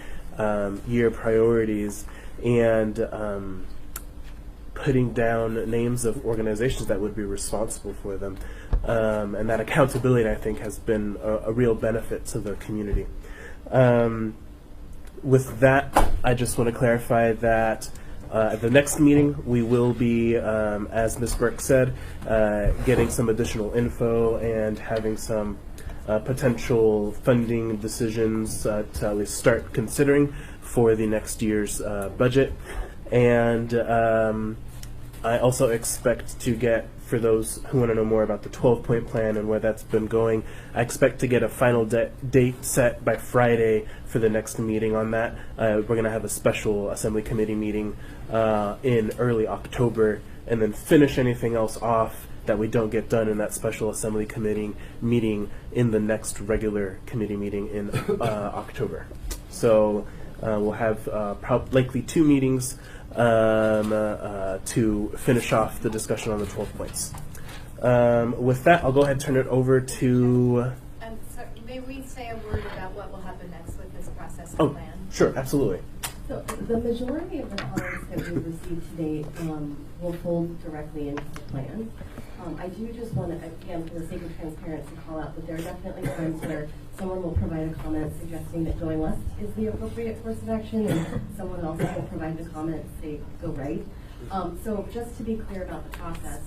year priorities, and putting down names of organizations that would be responsible for them. And that accountability, I think, has been a real benefit to the community. With that, I just want to clarify that at the next meeting, we will be, as Ms. Burke said, getting some additional info and having some potential funding decisions to at least start considering for the next year's budget. And I also expect to get, for those who want to know more about the 12-point plan and where that's been going, I expect to get a final date set by Friday for the next meeting on that. We're going to have a special Assembly Committee meeting in early October, and then finish anything else off that we don't get done in that special Assembly Committee meeting in the next regular committee meeting in October. So we'll have likely 2 meetings to finish off the discussion on the 12 points. With that, I'll go ahead and turn it over to... So may we say a word about what will happen next with this process and Oh, plan? sure, absolutely. So the majority of the comments that we've received to date will fold directly into the plan. I do just want to, again, for the sake of transparency, call out that there are definitely times where someone will provide a comment suggesting that going left is the appropriate course of action, and someone else will provide the comment say go right. So just to be clear about the process,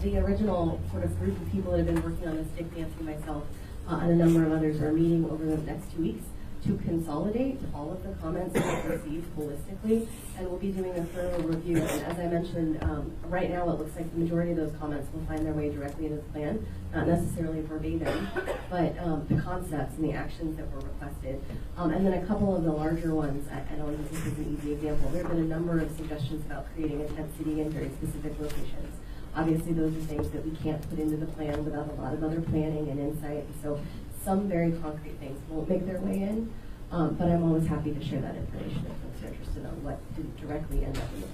the original sort of group of people that have been working on this, Dick, Nancy, myself, and a number of others, are meeting over the next 2 weeks to consolidate all of the comments that we've received holistically, and we'll be doing a thorough review. And as I mentioned, right now it looks like the majority of those comments will find their way directly into the plan, not necessarily verbatim, but the concepts and the actions that were requested. And then a couple of the larger ones, I don't think this is an easy example. There have been a number of suggestions about creating a tent city in very specific locations. Obviously, those are things that we can't put into the plan without a lot of other planning and insight. So some very concrete things won't make their way in, but I'm always happy to share that information if folks are interested on what didn't directly end up in the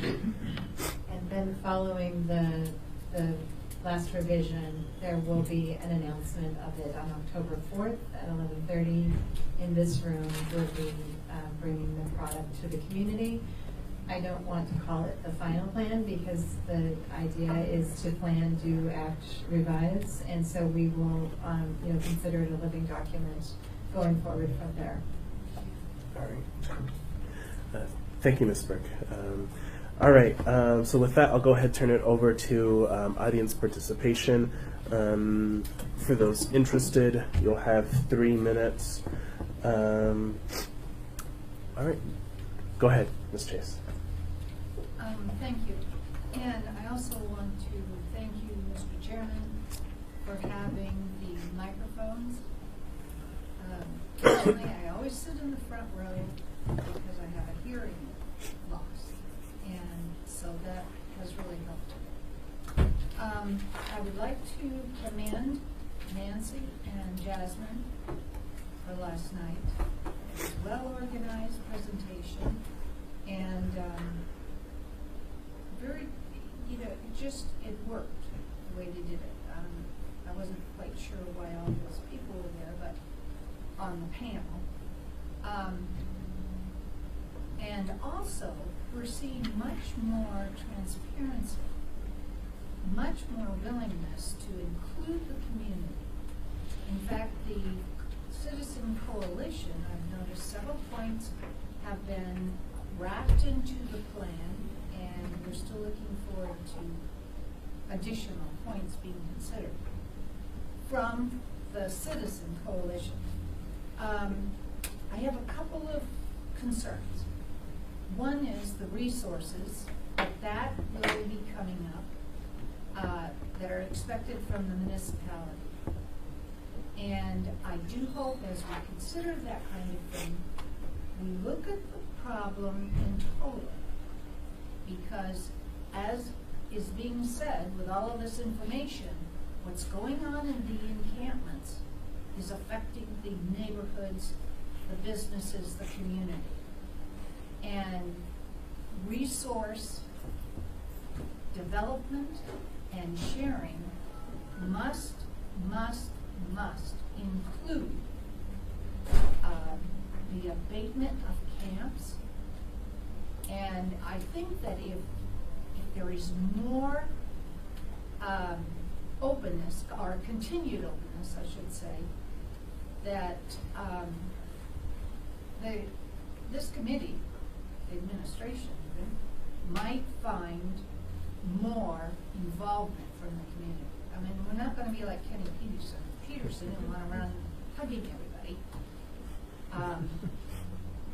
plan. And then following the last revision, there will be an announcement of it on October 4th at 11:30 in this room. We'll be bringing the product to the community. I don't want to call it the final plan because the idea is to plan, do, act, revise, and so we will consider it a living document going forward from there. All right. Thank you, Ms. Burke. All right, so with that, I'll go ahead and turn it over to audience participation. For those interested, you'll have 3 minutes. All right, go ahead, Ms. Chase. Thank you. And I also want to thank you, Mr. Chairman, for having the microphones. Personally, I always sit in the front row because I have a hearing loss, and so that has really helped. I would like to commend Nancy and Jasmine for last night. It was a well-organized presentation, and very, it worked the way they did it. I wasn't quite sure why all those people were there, but on the panel. And also, we're seeing much more transparency, much more willingness to include the community. In fact, the Citizen Coalition, I've noticed several points have been wrapped into the plan, and we're still looking forward to additional points being considered from the Citizen Coalition. I have a couple of concerns. One is the resources that will be coming up that are expected from the municipality. And I do hope as we consider that kind of thing, we look at the problem in total. Because as is being said, with all of this information, what's going on in the encampments is affecting the neighborhoods, the businesses, the community. And resource development and sharing must include the abatement of camps. And I think that if there is more openness, or continued openness, I should say, that this committee, the administration even, might find more involvement from the community. I mean, we're not going to be like Kenny Peterson and run around hugging everybody.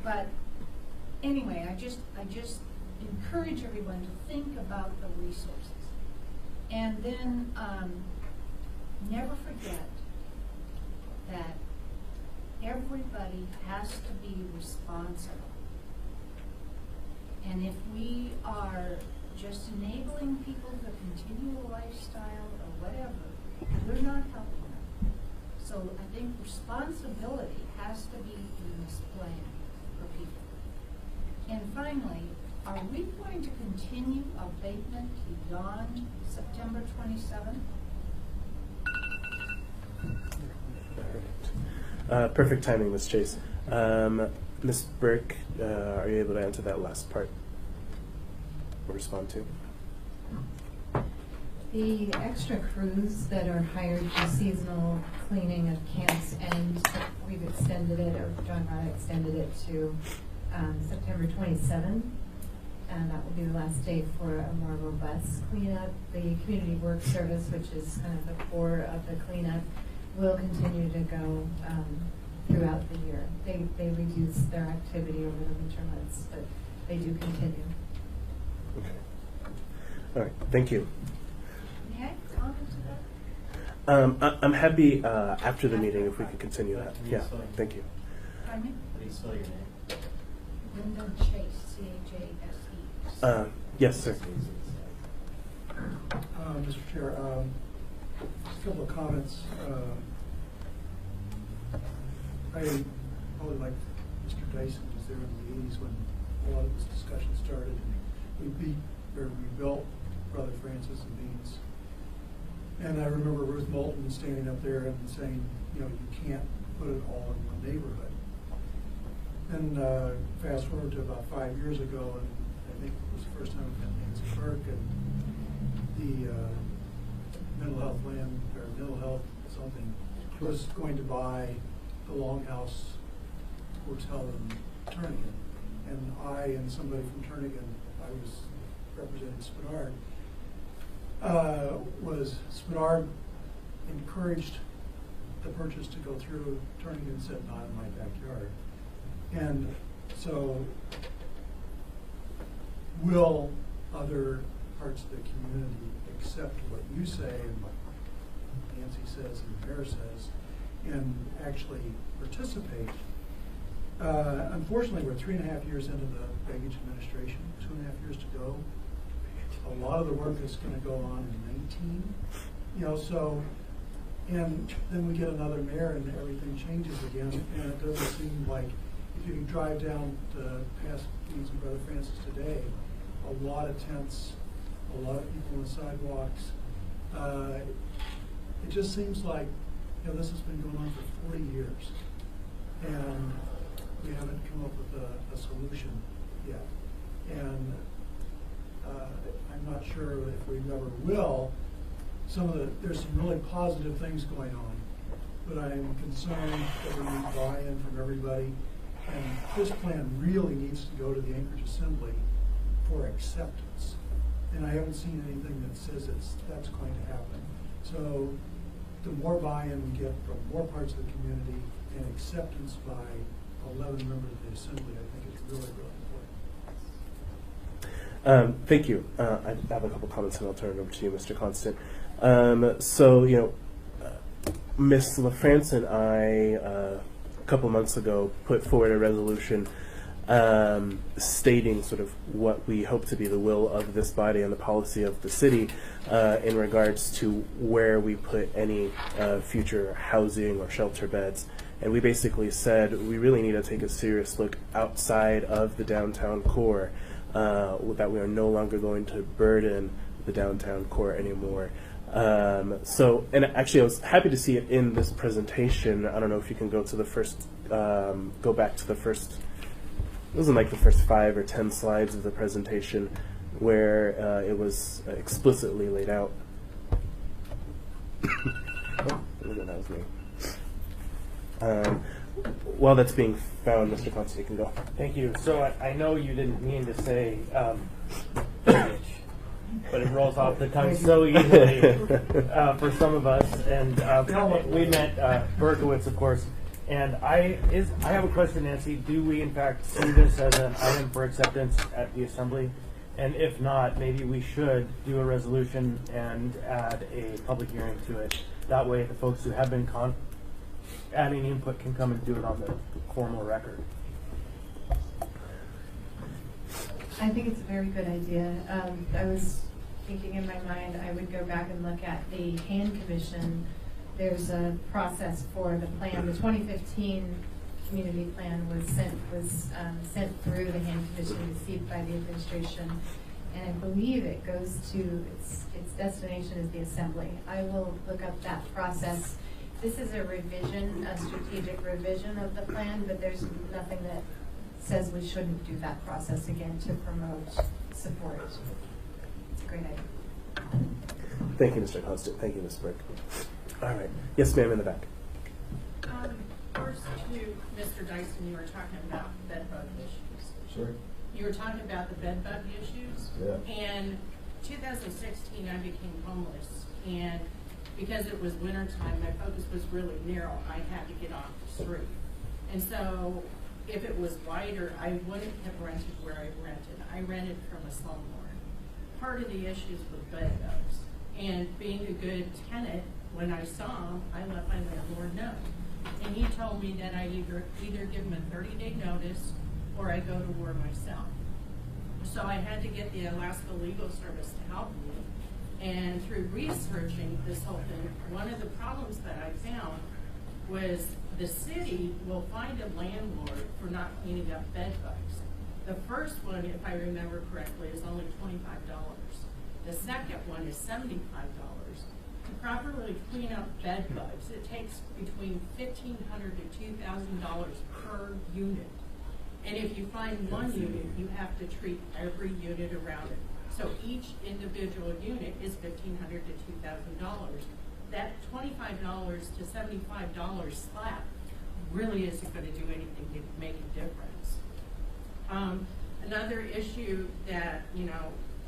But anyway, I just encourage everyone to think about the resources, and then never forget that everybody has to be responsible. And if we are just enabling people to continue a lifestyle or whatever, we're not helping them. So I think responsibility has to be in this plan for people. And finally, are we going to continue abatement beyond September 27th? Perfect timing, Ms. Chase. Ms. Burke, are you able to answer that last part or respond to? The extra crews that are hired for seasonal cleaning of camps, and we've extended it, or John Rada extended it to September 27th, and that will be the last day for a more robust cleanup. The community work service, which is kind of the core of the cleanup, will continue to go throughout the year. They reduce their activity over the winter months, but they do continue. Okay. All right. Thank you. May I comment to that? I'm happy after the meeting if we could continue that. Yeah. Thank you. Pardon me? How do you spell your name? Linda Chase, C-H-A-S-E. Yes, sir. Mr. Chair, just a couple of comments. I probably like Mr. Dyson was there in the 80s when a lot of this discussion started. We built Brother Francis and Beans. And I remember Ruth Moulton standing up there and saying, you can't put it all in one neighborhood. And fast forward to about 5 years ago, and I think it was the first time we met Nancy Burke, and the mental health something was going to buy the Longhouse Hotel in Turnagain. And I and somebody from Turnagain, I was representing Spenard, Spenard encouraged the purchase to go through. Turnagain said, not in my backyard. And so will other parts of the community accept what you say? And Nancy says and the mayor says, and actually participate. Unfortunately, we're 3.5 years into the baggage administration, 2.5 years to go. A lot of the work is going to go on in 19, you know, so, and then we get another mayor and everything changes again, and it doesn't seem like, if you drive down past Deeds and Brother Francis today, a lot of tents, a lot of people on the sidewalks. It just seems like, you know, this has been going on for 40 years, and we haven't come up with a solution yet. And I'm not sure if we ever will. There's some really positive things going on, but I'm concerned that we need buy-in from everybody. And this plan really needs to go to the Anchorage Assembly for acceptance. And I haven't seen anything that says that's going to happen. So the more buy-in we get from more parts of the community and acceptance by 11 members of the Assembly, I think it's really, really important. Thank you. I have a couple comments and I'll turn it over to you, Mr. Constant. So, you know, Ms. LaFrance and I, a couple months ago, put forward a resolution stating sort of what we hope to be the will of this body and the policy of the city in regards to where we put any future housing or shelter beds. And we basically said we really need to take a serious look outside of the downtown core, that we are no longer going to burden the downtown core anymore. So, and actually I was happy to see it in this presentation. I don't know if you can go to the first, go back to the first, it wasn't like the first 5 or 10 slides of the presentation where it was explicitly laid out. Oh, that was me. While that's being found, Mr. Constant, you can go. Thank you. So I know you didn't mean to say baggage, but it rolls off the tongue so easily for some of us. And we met Berkowitz, of course. And I have a question, Nancy. Do we, in fact, see this as an item for acceptance at the Assembly? And if not, maybe we should do a resolution and add a public hearing to it. That way, the folks who have been adding input can come and do it on the formal record. I think it's a very good idea. I was thinking in my mind I would go back and look at the HAN Commission. There's a process for the plan. The 2015 community plan was sent through the HAN Commission, received by the administration, and I believe it goes to its destination is the Assembly. I will look up that process. This is a revision, a strategic revision of the plan, but there's nothing that says we shouldn't do that process again to promote support. It's a great idea. Thank you, Mr. Constant. Thank you, Ms. Burke. All right. Yes, ma'am, in the back. First to Mr. Dyson, you were talking about bed bug issues. Sorry? You were talking about the bed bug issues. Yeah. And 2016, I became homeless. And because it was wintertime, my focus was really narrow. I had to get off the street. And so if it was wider, I wouldn't have rented where I rented. I rented from a slumlord. Part of the issues with bed bugs. And being a good tenant, when I saw him, I let my landlord know. And he told me that I either give him a 30-day notice or I go to war myself. So I had to get the Alaska Legal Service to help me. And through researching this whole thing, one of the problems that I found was the city will find a landlord for not cleaning up bed bugs. The first one, if I remember correctly, is only $25. The second one is $75. To properly clean up bed bugs, it takes between $1,500 to $2,000 per unit. And if you find one unit, you have to treat every unit around it. So each individual unit is $1,500 to $2,000. That $25 to $75 slap really isn't going to do anything to make a difference. Another issue that,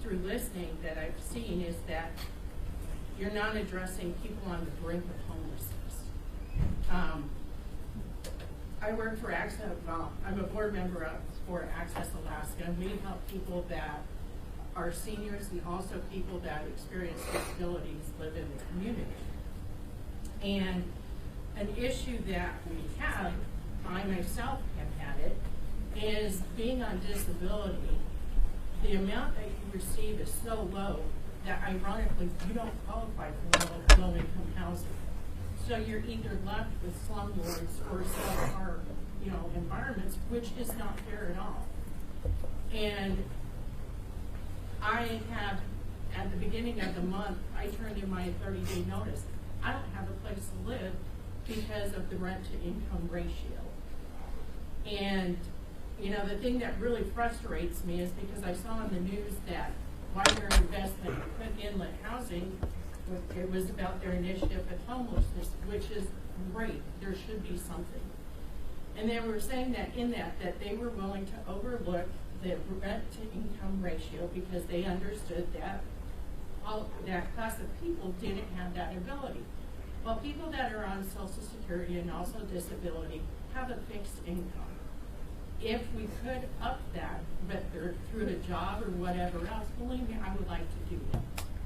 through listening that I've seen is that you're not addressing people on the brink of homelessness. I work for Access, I'm a board member for Access Alaska, and we help people that are seniors and also people that experience disabilities live in the community. And an issue that we have, I myself have had it, is being on disability, the amount that you receive is so low that ironically you don't qualify for low-income housing. So you're either left with slumlords or subpar, environments, which is not fair at all. And I have, at the beginning of the month, I turned in my 30-day notice. I don't have a place to live because of the rent-to-income ratio. And, the thing that really frustrates me is because I saw in the news that Widener Investment put inlet housing, it was about their initiative with homelessness, which is great. There should be something. And they were saying that that they were willing to overlook the rent-to-income ratio because they understood that that class of people didn't have that ability. Well, people that are on Social Security and also disability have a fixed income. If we could up that, but through a job or whatever else, believe me, I would like to do that.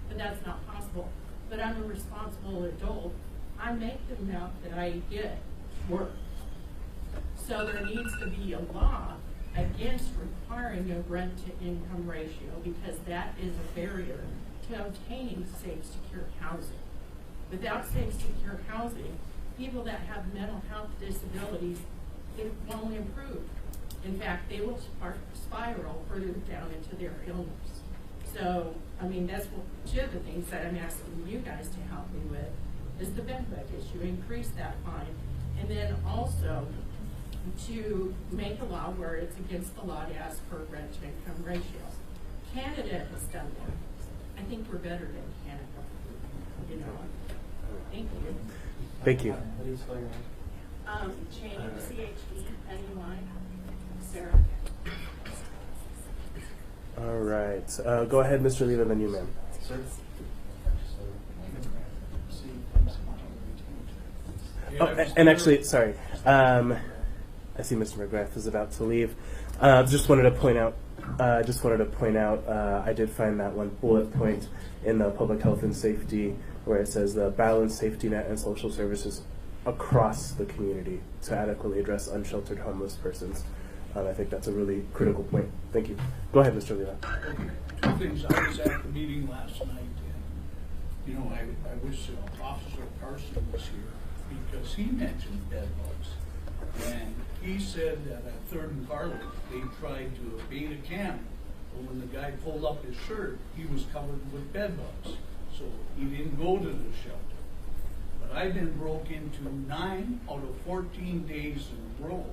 But that's not possible. But I'm a responsible adult. I make the amount that I get work. So there needs to be a law against requiring a rent-to-income ratio because that is a barrier to obtaining safe, secure housing. Without safe, secure housing, people that have mental health disabilities, it won't improve. In fact, they will spiral further down into their illness. So, that's two of the things that I'm asking you guys to help me with is the bed bug issue, increase that fine, and then also to make a law where it's against the law to ask for rent-to-income ratios. Canada has done that. I think we're better than Canada. Thank you. Thank you. Cheney, CHE-NEY. Sarah. All right. Go ahead, Mr. Leva, then you, ma'am. Sir? Oh, and actually, sorry. I see Mr. McGrath is about to leave. Just wanted to point out. I did find that one bullet point in the public health and safety where it says the balanced safety net and social services across the community to adequately address unsheltered homeless persons. I think that's a really critical point. Thank you. Go ahead, Mr. Leva. Two things. I was at the meeting last night, and I wish Officer Carson was here because he mentioned bed bugs, and he said that at 3rd and Garlic they tried to abate a cannon, but when the guy pulled up his shirt, he was covered with bed bugs, so he didn't go to the shelter. But I've been broke into 9 out of 14 days in a row.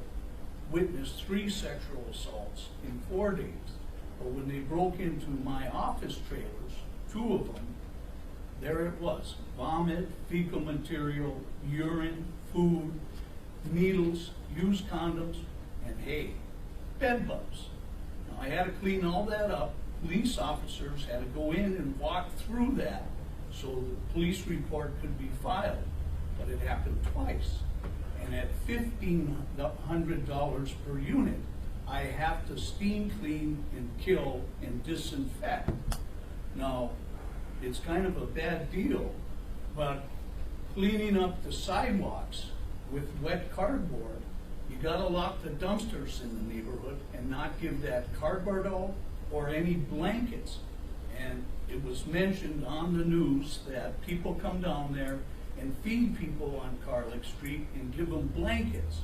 Witnessed 3 sexual assaults in 4 days. But when they broke into my office trailers, 2 of them, there it was. Vomit, fecal material, urine, food, needles, used condoms, and hey, bed bugs. Now I had to clean all that up. Police officers had to go in and walk through that so the police report could be filed. But it happened twice. And at $1,500 per unit, I have to steam clean and kill and disinfect. Now, it's kind of a bad deal, but cleaning up the sidewalks with wet cardboard, you gotta lock the dumpsters in the neighborhood and not give that cardboard out or any blankets. And it was mentioned on the news that people come down there and feed people on Garlic Street and give them blankets,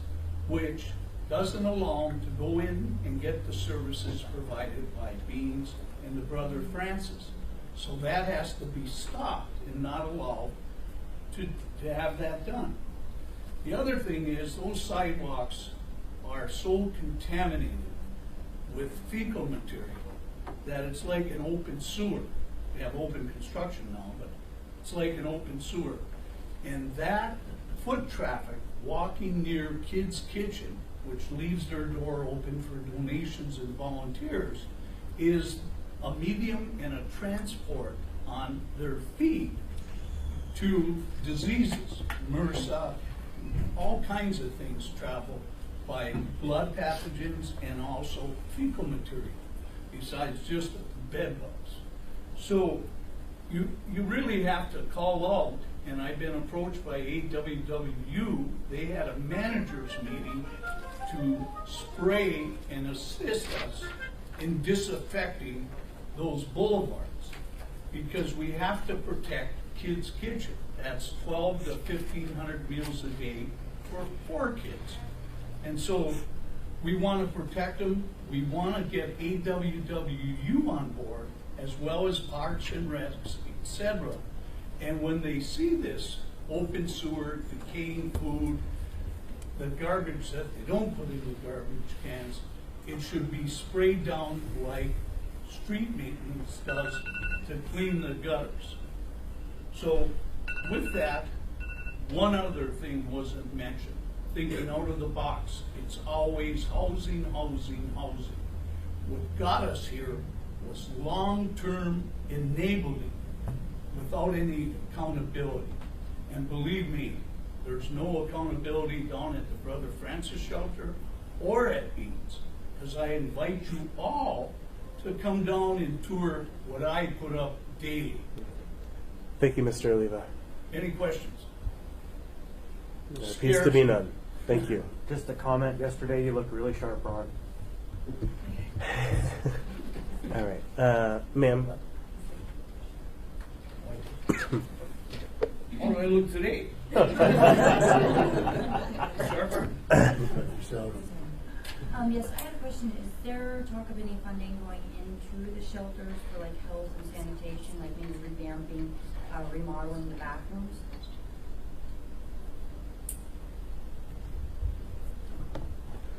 which doesn't allow them to go in and get the services provided by Beans and the brother Francis. So that has to be stopped and not allowed to have that done. The other thing is those sidewalks are so contaminated with fecal material that it's like an open sewer. We have open construction now, but it's like an open sewer. And that foot traffic walking near Kids Kitchen, which leaves their door open for donations and volunteers, is a medium and a transport on their feed to diseases, MRSA, all kinds of things travel by blood pathogens and also fecal material, besides just bed bugs. So you really have to call out and I've been approached by AWWU. They had a managers meeting to spray and assist us in disaffecting those boulevards, because we have to protect Kids Kitchen. That's 12 to 1,500 meals a day for 4 kids. And so we want to protect them. We want to get AWWU on board, as well as Parks and Recs, etc. And when they see this open sewer, decaying food, the garbage that they don't put in the garbage cans, it should be sprayed down like street maintenance does to clean the gutters. So with that, one other thing wasn't mentioned. Thinking out of the box, it's always housing, housing, housing. What got us here was long-term enabling without any accountability. And believe me, there's no accountability down at the Brother Francis shelter or at Beans, because I invite you all to come down and tour what I put up daily. Thank you, Mr. Oliva. Any questions? There appears to be none. Thank you. Just a comment, yesterday you looked really sharp, Ron. All right. Ma'am. How do I look today? Sharper? Yes, I had a question. Is there talk of any funding going into the shelters for like health and sanitation, like maybe revamping, remodeling the bathrooms?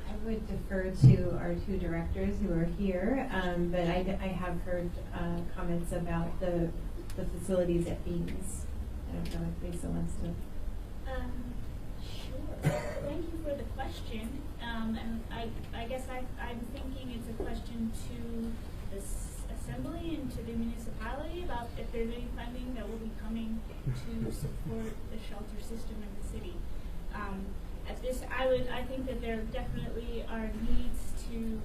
I would defer to our 2 directors who are here, but I have heard comments about the facilities at Beans. I don't know if Lisa wants to. Sure. Thank you for the question. And I guess I'm thinking it's a question to the assembly and to the municipality about if there's any funding that will be coming to support the shelter system in the city. At this, I think that there definitely are needs to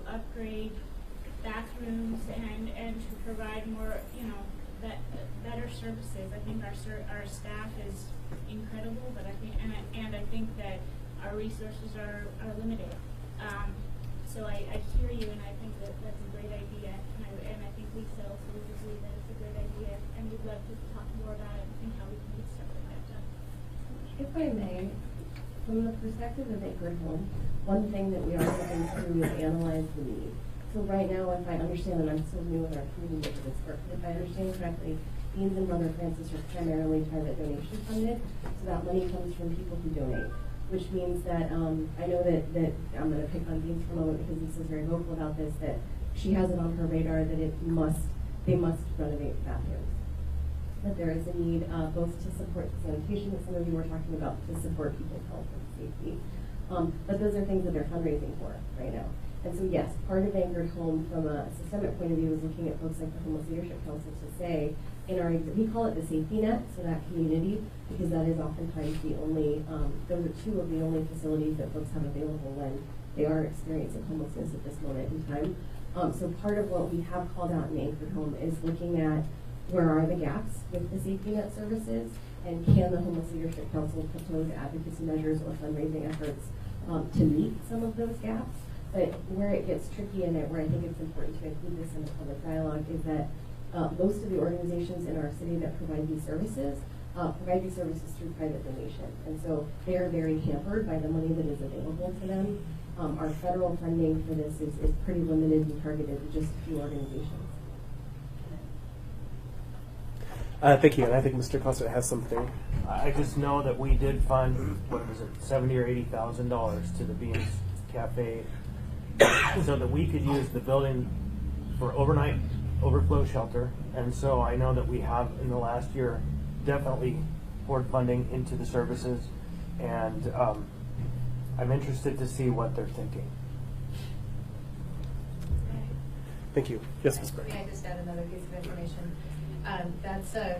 upgrade bathrooms and to provide more, better services. I think our staff is incredible, but I think that our resources are limited. So I hear you, and I think that that's a great idea, and I think Lisa also would agree that it's a great idea, and we'd love to talk more about it and think how we can get stuff like that done. If I may, from the perspective of Anchored Home, one thing that we are looking to do is analyze the need. So right now, if I understand, and I'm still new in our community to this work, if I understand correctly, Beans and Brother Francis are primarily private donation funded, so that money comes from people who donate, which means that I know that I'm going to pick on Beans for a moment because Lisa's very vocal about this, that she has it on her radar that they must renovate bathrooms. That there is a need both to support the sanitation that some of you were talking about, to support people's health and safety. But those are things that they're fundraising for right now. And so yes, part of Anchored Home from a systemic point of view is looking at folks like the Homeless Leadership Council to say, we call it the safety net, so that community, because that is oftentimes the only, those are 2 of the only facilities that folks have available when they are experiencing homelessness at this moment in time. So part of what we have called out in Anchored Home is looking at where are the gaps with the safety net services, and can the Homeless Leadership Council propose advocacy measures or fundraising efforts to meet some of those gaps. But where it gets tricky and where I think it's important to include this in the public dialogue is that most of the organizations in our city that provide these services through private donation. And so they are very hampered by the money that is available to them. Our federal funding for this is pretty limited and targeted to just a few organizations. Thank you, and I think Mr. Concert has something. I just know that we did fund, what was it, $70,000 or $80,000 to the Beans Cafe so that we could use the building for overnight overflow shelter. And so I know that we have in the last year definitely poured funding into the services, and I'm interested to see what they're thinking. Thank you. Yes, Ms. Burke. May I just add another piece of information? That's a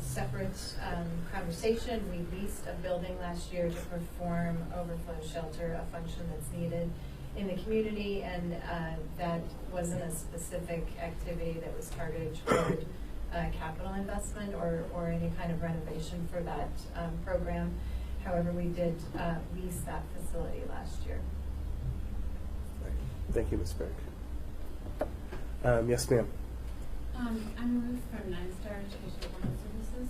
separate conversation. We leased a building last year to perform overflow shelter, a function that's needed in the community, and that wasn't a specific activity that was targeted toward capital investment or any kind of renovation for that program. However, we did lease that facility last year. Thank you, Ms. Berg. Yes, ma'am. I'm Ruth from 9-Star Educational Women's Services,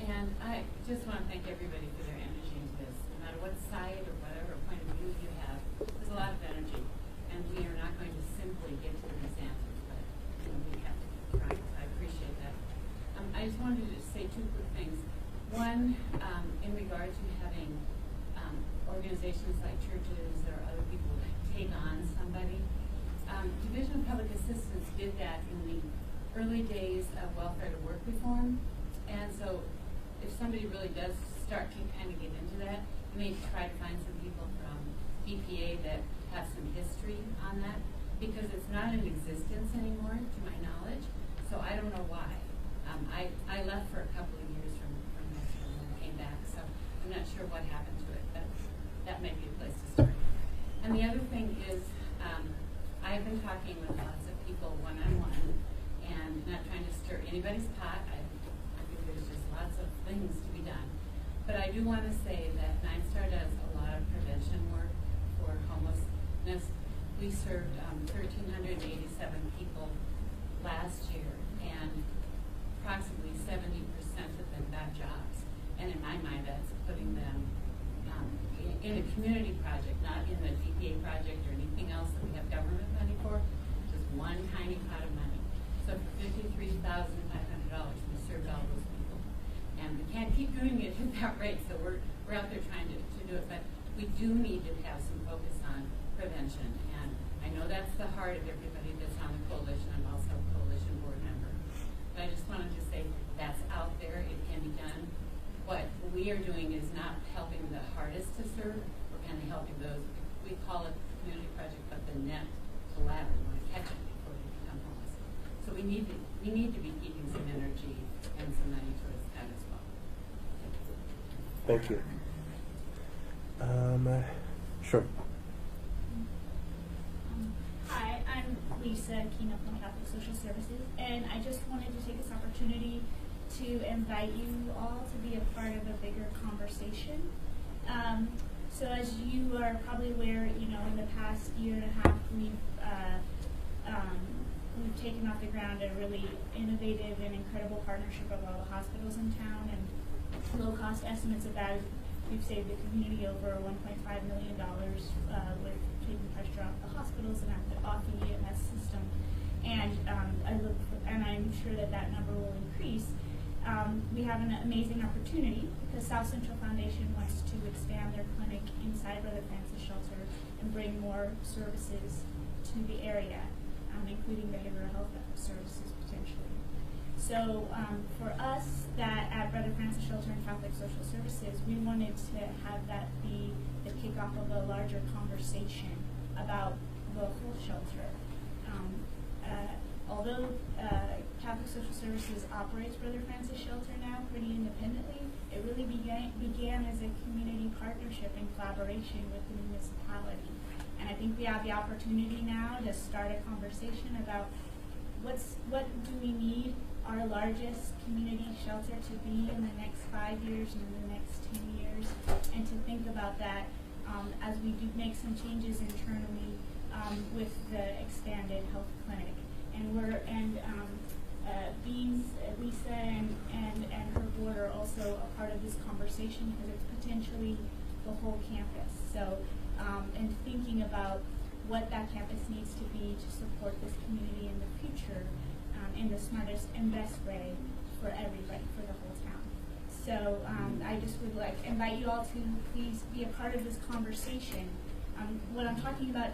and I just want to thank everybody for their energy into this. No matter what side or whatever point of view you have, there's a lot of energy, and we are not going to simply get to these answers, but we have to try. I appreciate that. I just wanted to say two quick things. One, in regard to having organizations like churches or other people take on somebody. Division of Public Assistance did that in the early days of welfare to work reform, and so if somebody really does start to kind of get into that, you may try to find some people from EPA that have some history on that, because it's not in existence anymore, to my knowledge, so I don't know why. I left for a couple of years from Mexico and came back, so I'm not sure what happened to it, but that may be a place to start. And the other thing is, I've been talking with lots of people one-on-one and not trying to stir anybody's pot. I think there's just lots of things to be done. But I do want to say that 9-Star does a lot of prevention work for homelessness. We served 1,387 people last year, and approximately 70% of them got jobs. And in my mind, that's putting them in a community project, not in a DPA project or anything else that we have government money for, just one tiny pot of money. So for $53,500, we served all those people. And we can't keep doing it at that rate, so we're out there trying to do it, but we do need to have some focus on prevention. And I know that's the heart of everybody that's on the coalition. I'm also a coalition board member. But I just wanted to say that's out there, it can be done. What we are doing is not helping the hardest to serve, we're kind of helping those, we call it community project, but the net, the ladder, we want to catch them before they become homeless. So we need to be keeping some energy and some money towards that as well. Thank you. Sure. Hi, I'm Lisa Keenan from Catholic Social Services, and I just wanted to take this opportunity to invite you all to be a part of a bigger conversation. So as you are probably aware, in the past year and a half, we've taken off the ground a really innovative and incredible partnership with all the hospitals in town, and low-cost estimates of that, we've saved the community over $1.5 million with taking pressure off the hospitals and off the EMS system. And I'm sure that number will increase. We have an amazing opportunity because South Central Foundation wants to expand their clinic inside Brother Francis Shelter and bring more services to the area, including behavioral health services potentially. So for us at Brother Francis Shelter and Catholic Social Services, we wanted to have that be the kickoff of a larger conversation about the whole shelter. Although Catholic Social Services operates Brother Francis Shelter now pretty independently, it really began as a community partnership and collaboration with the municipality. And I think we have the opportunity now to start a conversation about what do we need our largest community shelter to be in the next 5 years and in the next 10 years, and to think about that as we do make some changes internally with the expanded health clinic. And being Lisa and her board are also a part of this conversation because it's potentially the whole campus. So, and thinking about what that campus needs to be to support this community in the future in the smartest and best way for everybody, for the whole town. So I just would invite you all to please be a part of this conversation. What I'm talking about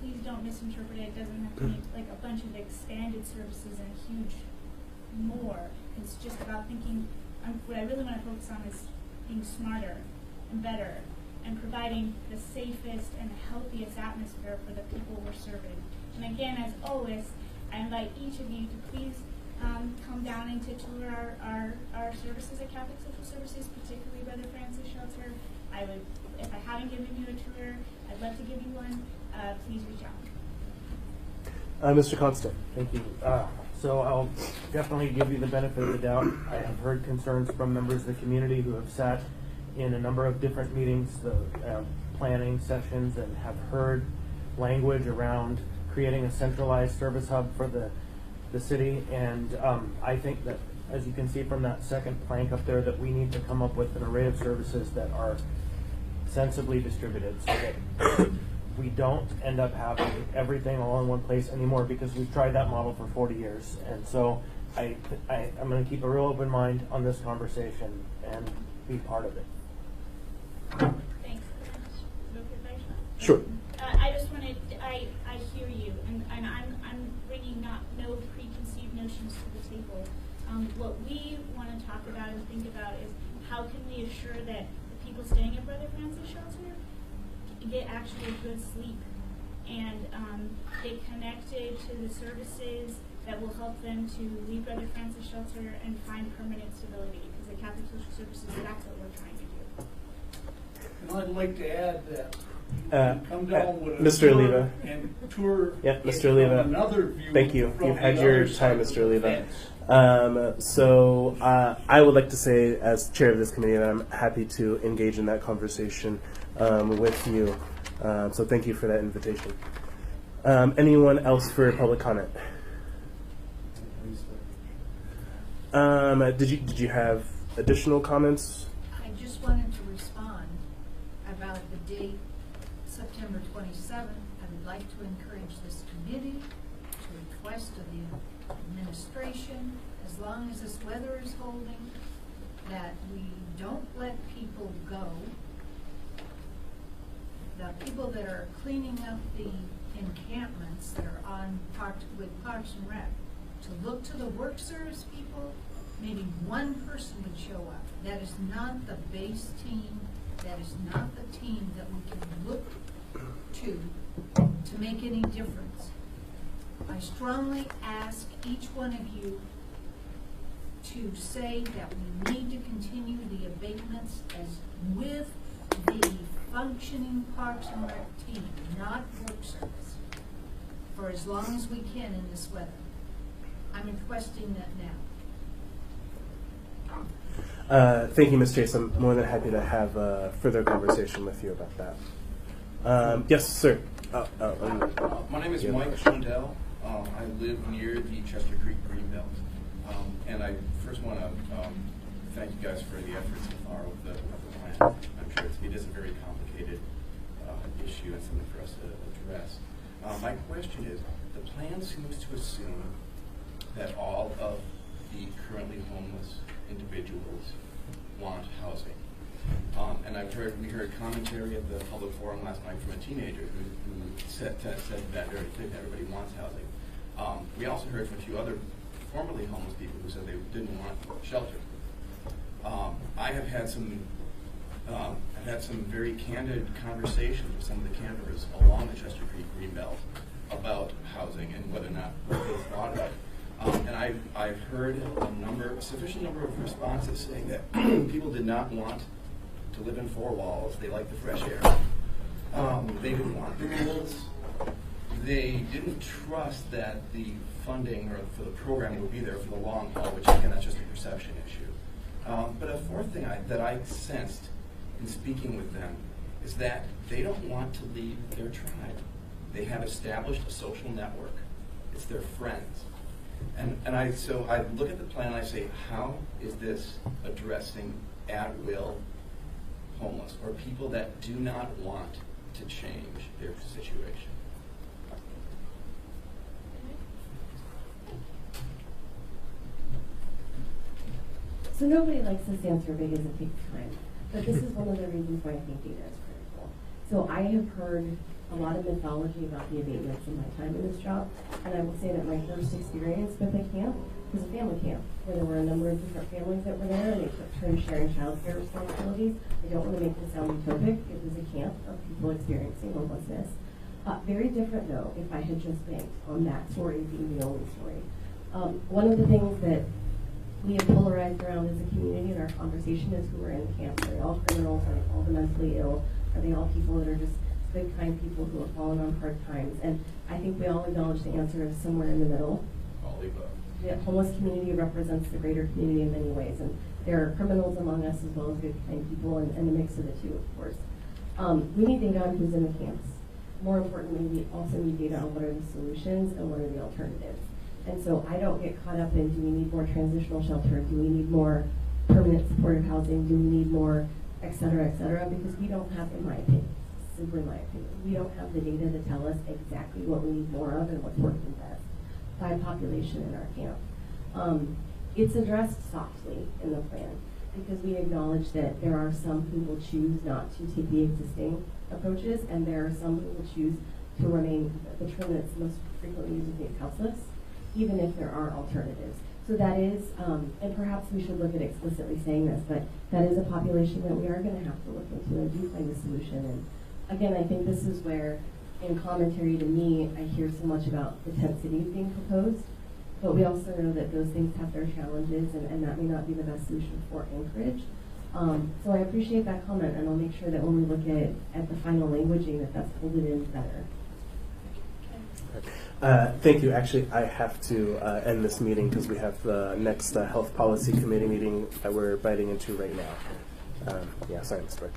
please don't misinterpret it. It doesn't have to be like a bunch of expanded services and huge more. It's just about thinking, what I really want to focus on is being smarter and better and providing the safest and healthiest atmosphere for the people we're serving. And again, as always, I invite each of you to please come down and to tour our services at Catholic Social Services, particularly Brother Francis Shelter. If I haven't given you a tour, I'd love to give you one. Please reach out. Mr. Constant, thank you. So I'll definitely give you the benefit of the doubt. I have heard concerns from members of the community who have sat in a number of different meetings, the planning sessions, and have heard language around creating a centralized service hub for the city. And I think that, as you can see from that second plank up there, that we need to come up with an array of services that are sensibly distributed so that we don't end up having everything all in one place anymore, because we've tried that model for 40 years. And so I'm going to keep a real open mind on this conversation and be part of it. Thanks. Sure. I just wanted, I hear you, and I'm bringing no preconceived notions to the table. What we want to talk about and think about is how can we assure that the people staying at Brother Francis Shelter get actually good sleep and get connected to the services that will help them to leave Brother Francis Shelter and find permanent stability, because at Catholic Social Services, that's what we're trying to do. And I'd like to add that come down with a Mr. tour Oliva. and tour Yeah, Mr. from Oliva. another view. Thank you. from You've had the your other side time, of Mr. the Oliva. fence. I would like to say, as chair of this committee, that I'm happy to engage in that conversation with you. So thank you for that invitation. Anyone else for public comment? Did you have additional comments? I just wanted to respond about the date, September 27th. I would like to encourage this committee to request of the administration, as long as this weather is holding, that we don't let people go. The people that are cleaning up the encampments that are on with Parks and Rec, to look to the work service people. Maybe one person would show up. That is not the base team. That is not the team that we can look to make any difference. I strongly ask each one of you to say that we need to continue the abatements as with the functioning Parks and Rec team, not work service, for as long as we can in this weather. I'm requesting that now. Thank you, Ms. Chase. I'm more than happy to have a further conversation with you about that. Yes, sir. My name is Mike Schundell. I live near the Chester Creek Greenbelt. And I first want to thank you guys for the efforts so far with the plan. I'm sure it is a very complicated issue and something for us to address. My question is, the plan seems to assume that all of the currently homeless individuals want housing. And we heard commentary at the public forum last night from a teenager who said that everybody wants housing. We also heard from a few other formerly homeless people who said they didn't want shelter. I have had some very candid conversations with some of the campers along the Chester Creek Greenbelt about housing and whether or not what they thought of it. And I've heard a sufficient number of responses saying that people did not want to live in four walls. They liked the fresh air. They didn't want pools. They didn't trust that the funding or for the programming would be there for the long haul, which again, that's just a perception issue. But a fourth thing that I sensed in speaking with them is that they don't want to leave their tribe. They have established a social network. It's their friends. So I look at the plan and I say, how is this addressing at-will homeless or people that do not want to change their situation? So nobody likes this answer because it takes time, but this is one of the reasons why I think data is critical. So I have heard a lot of mythology about the abatements in my time in this job, and I will say that my first experience with a camp was a family camp, where there were a number of different families that were there, and they took turns sharing child care responsibilities. I don't want to make this sound utopic. It was a camp of people experiencing homelessness. Very different, though, if I had just banked on that story being the only story. One of the things that we have polarized around as a community in our conversation is who are in the camp. Are they all criminals? Are they all the mentally ill? Are they all people that are just good, kind people who have fallen on hard times? And I think we all acknowledge the answer is somewhere in the middle. All the above. the homeless community represents the greater community in many ways, and there are criminals among us as well as good, kind people, and a mix of the two, of course. We need data on who's in the camps. More importantly, we also need data on what are the solutions and what are the alternatives. And so I don't get caught up in, do we need more transitional shelter? Do we need more permanent supportive housing? Do we need more, et cetera, because we don't have, in my opinion, simply my opinion, we don't have the data to tell us exactly what we need more of and what's working best by population in our camp. It's addressed softly in the plan because we acknowledge that there are some who will choose not to take the existing approaches, and there are some who will choose to remain, the term that's most frequently used is houseless, even if there are alternatives. So that is, and perhaps we should look at explicitly saying this, but that is a population that we are going to have to look into and do find a solution. And again, I think this is where, in commentary to me, I hear so much about the tent cities being proposed, but we also know that those things have their challenges, and that may not be the best solution for Anchorage. So I appreciate that comment, and I'll make sure that when we look at the final languaging, that's folded in better. Thank you. Actually, I have to end this meeting because we have the next Health Policy Committee meeting that we're biting into right now. Yeah, sorry, Ms. Burke.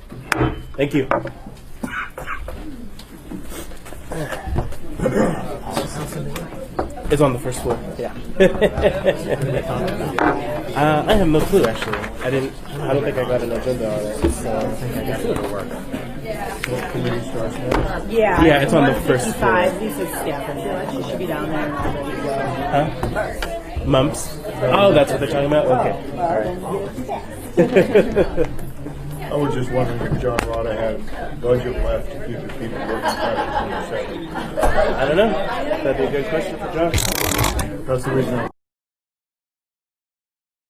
Thank you. It's on the first floor. Yeah. I have no clue, actually. I don't think I got an agenda on it. So I guess it'll work. Yeah, it's on the first floor. Lisa Stephanie. She should be down there. Huh? Mumps? Oh, that's what they're talking about? Okay. All right. I was just wondering if John Rada had budget left to keep the people working private 27. I don't know. That'd be a good question for John. That's the reason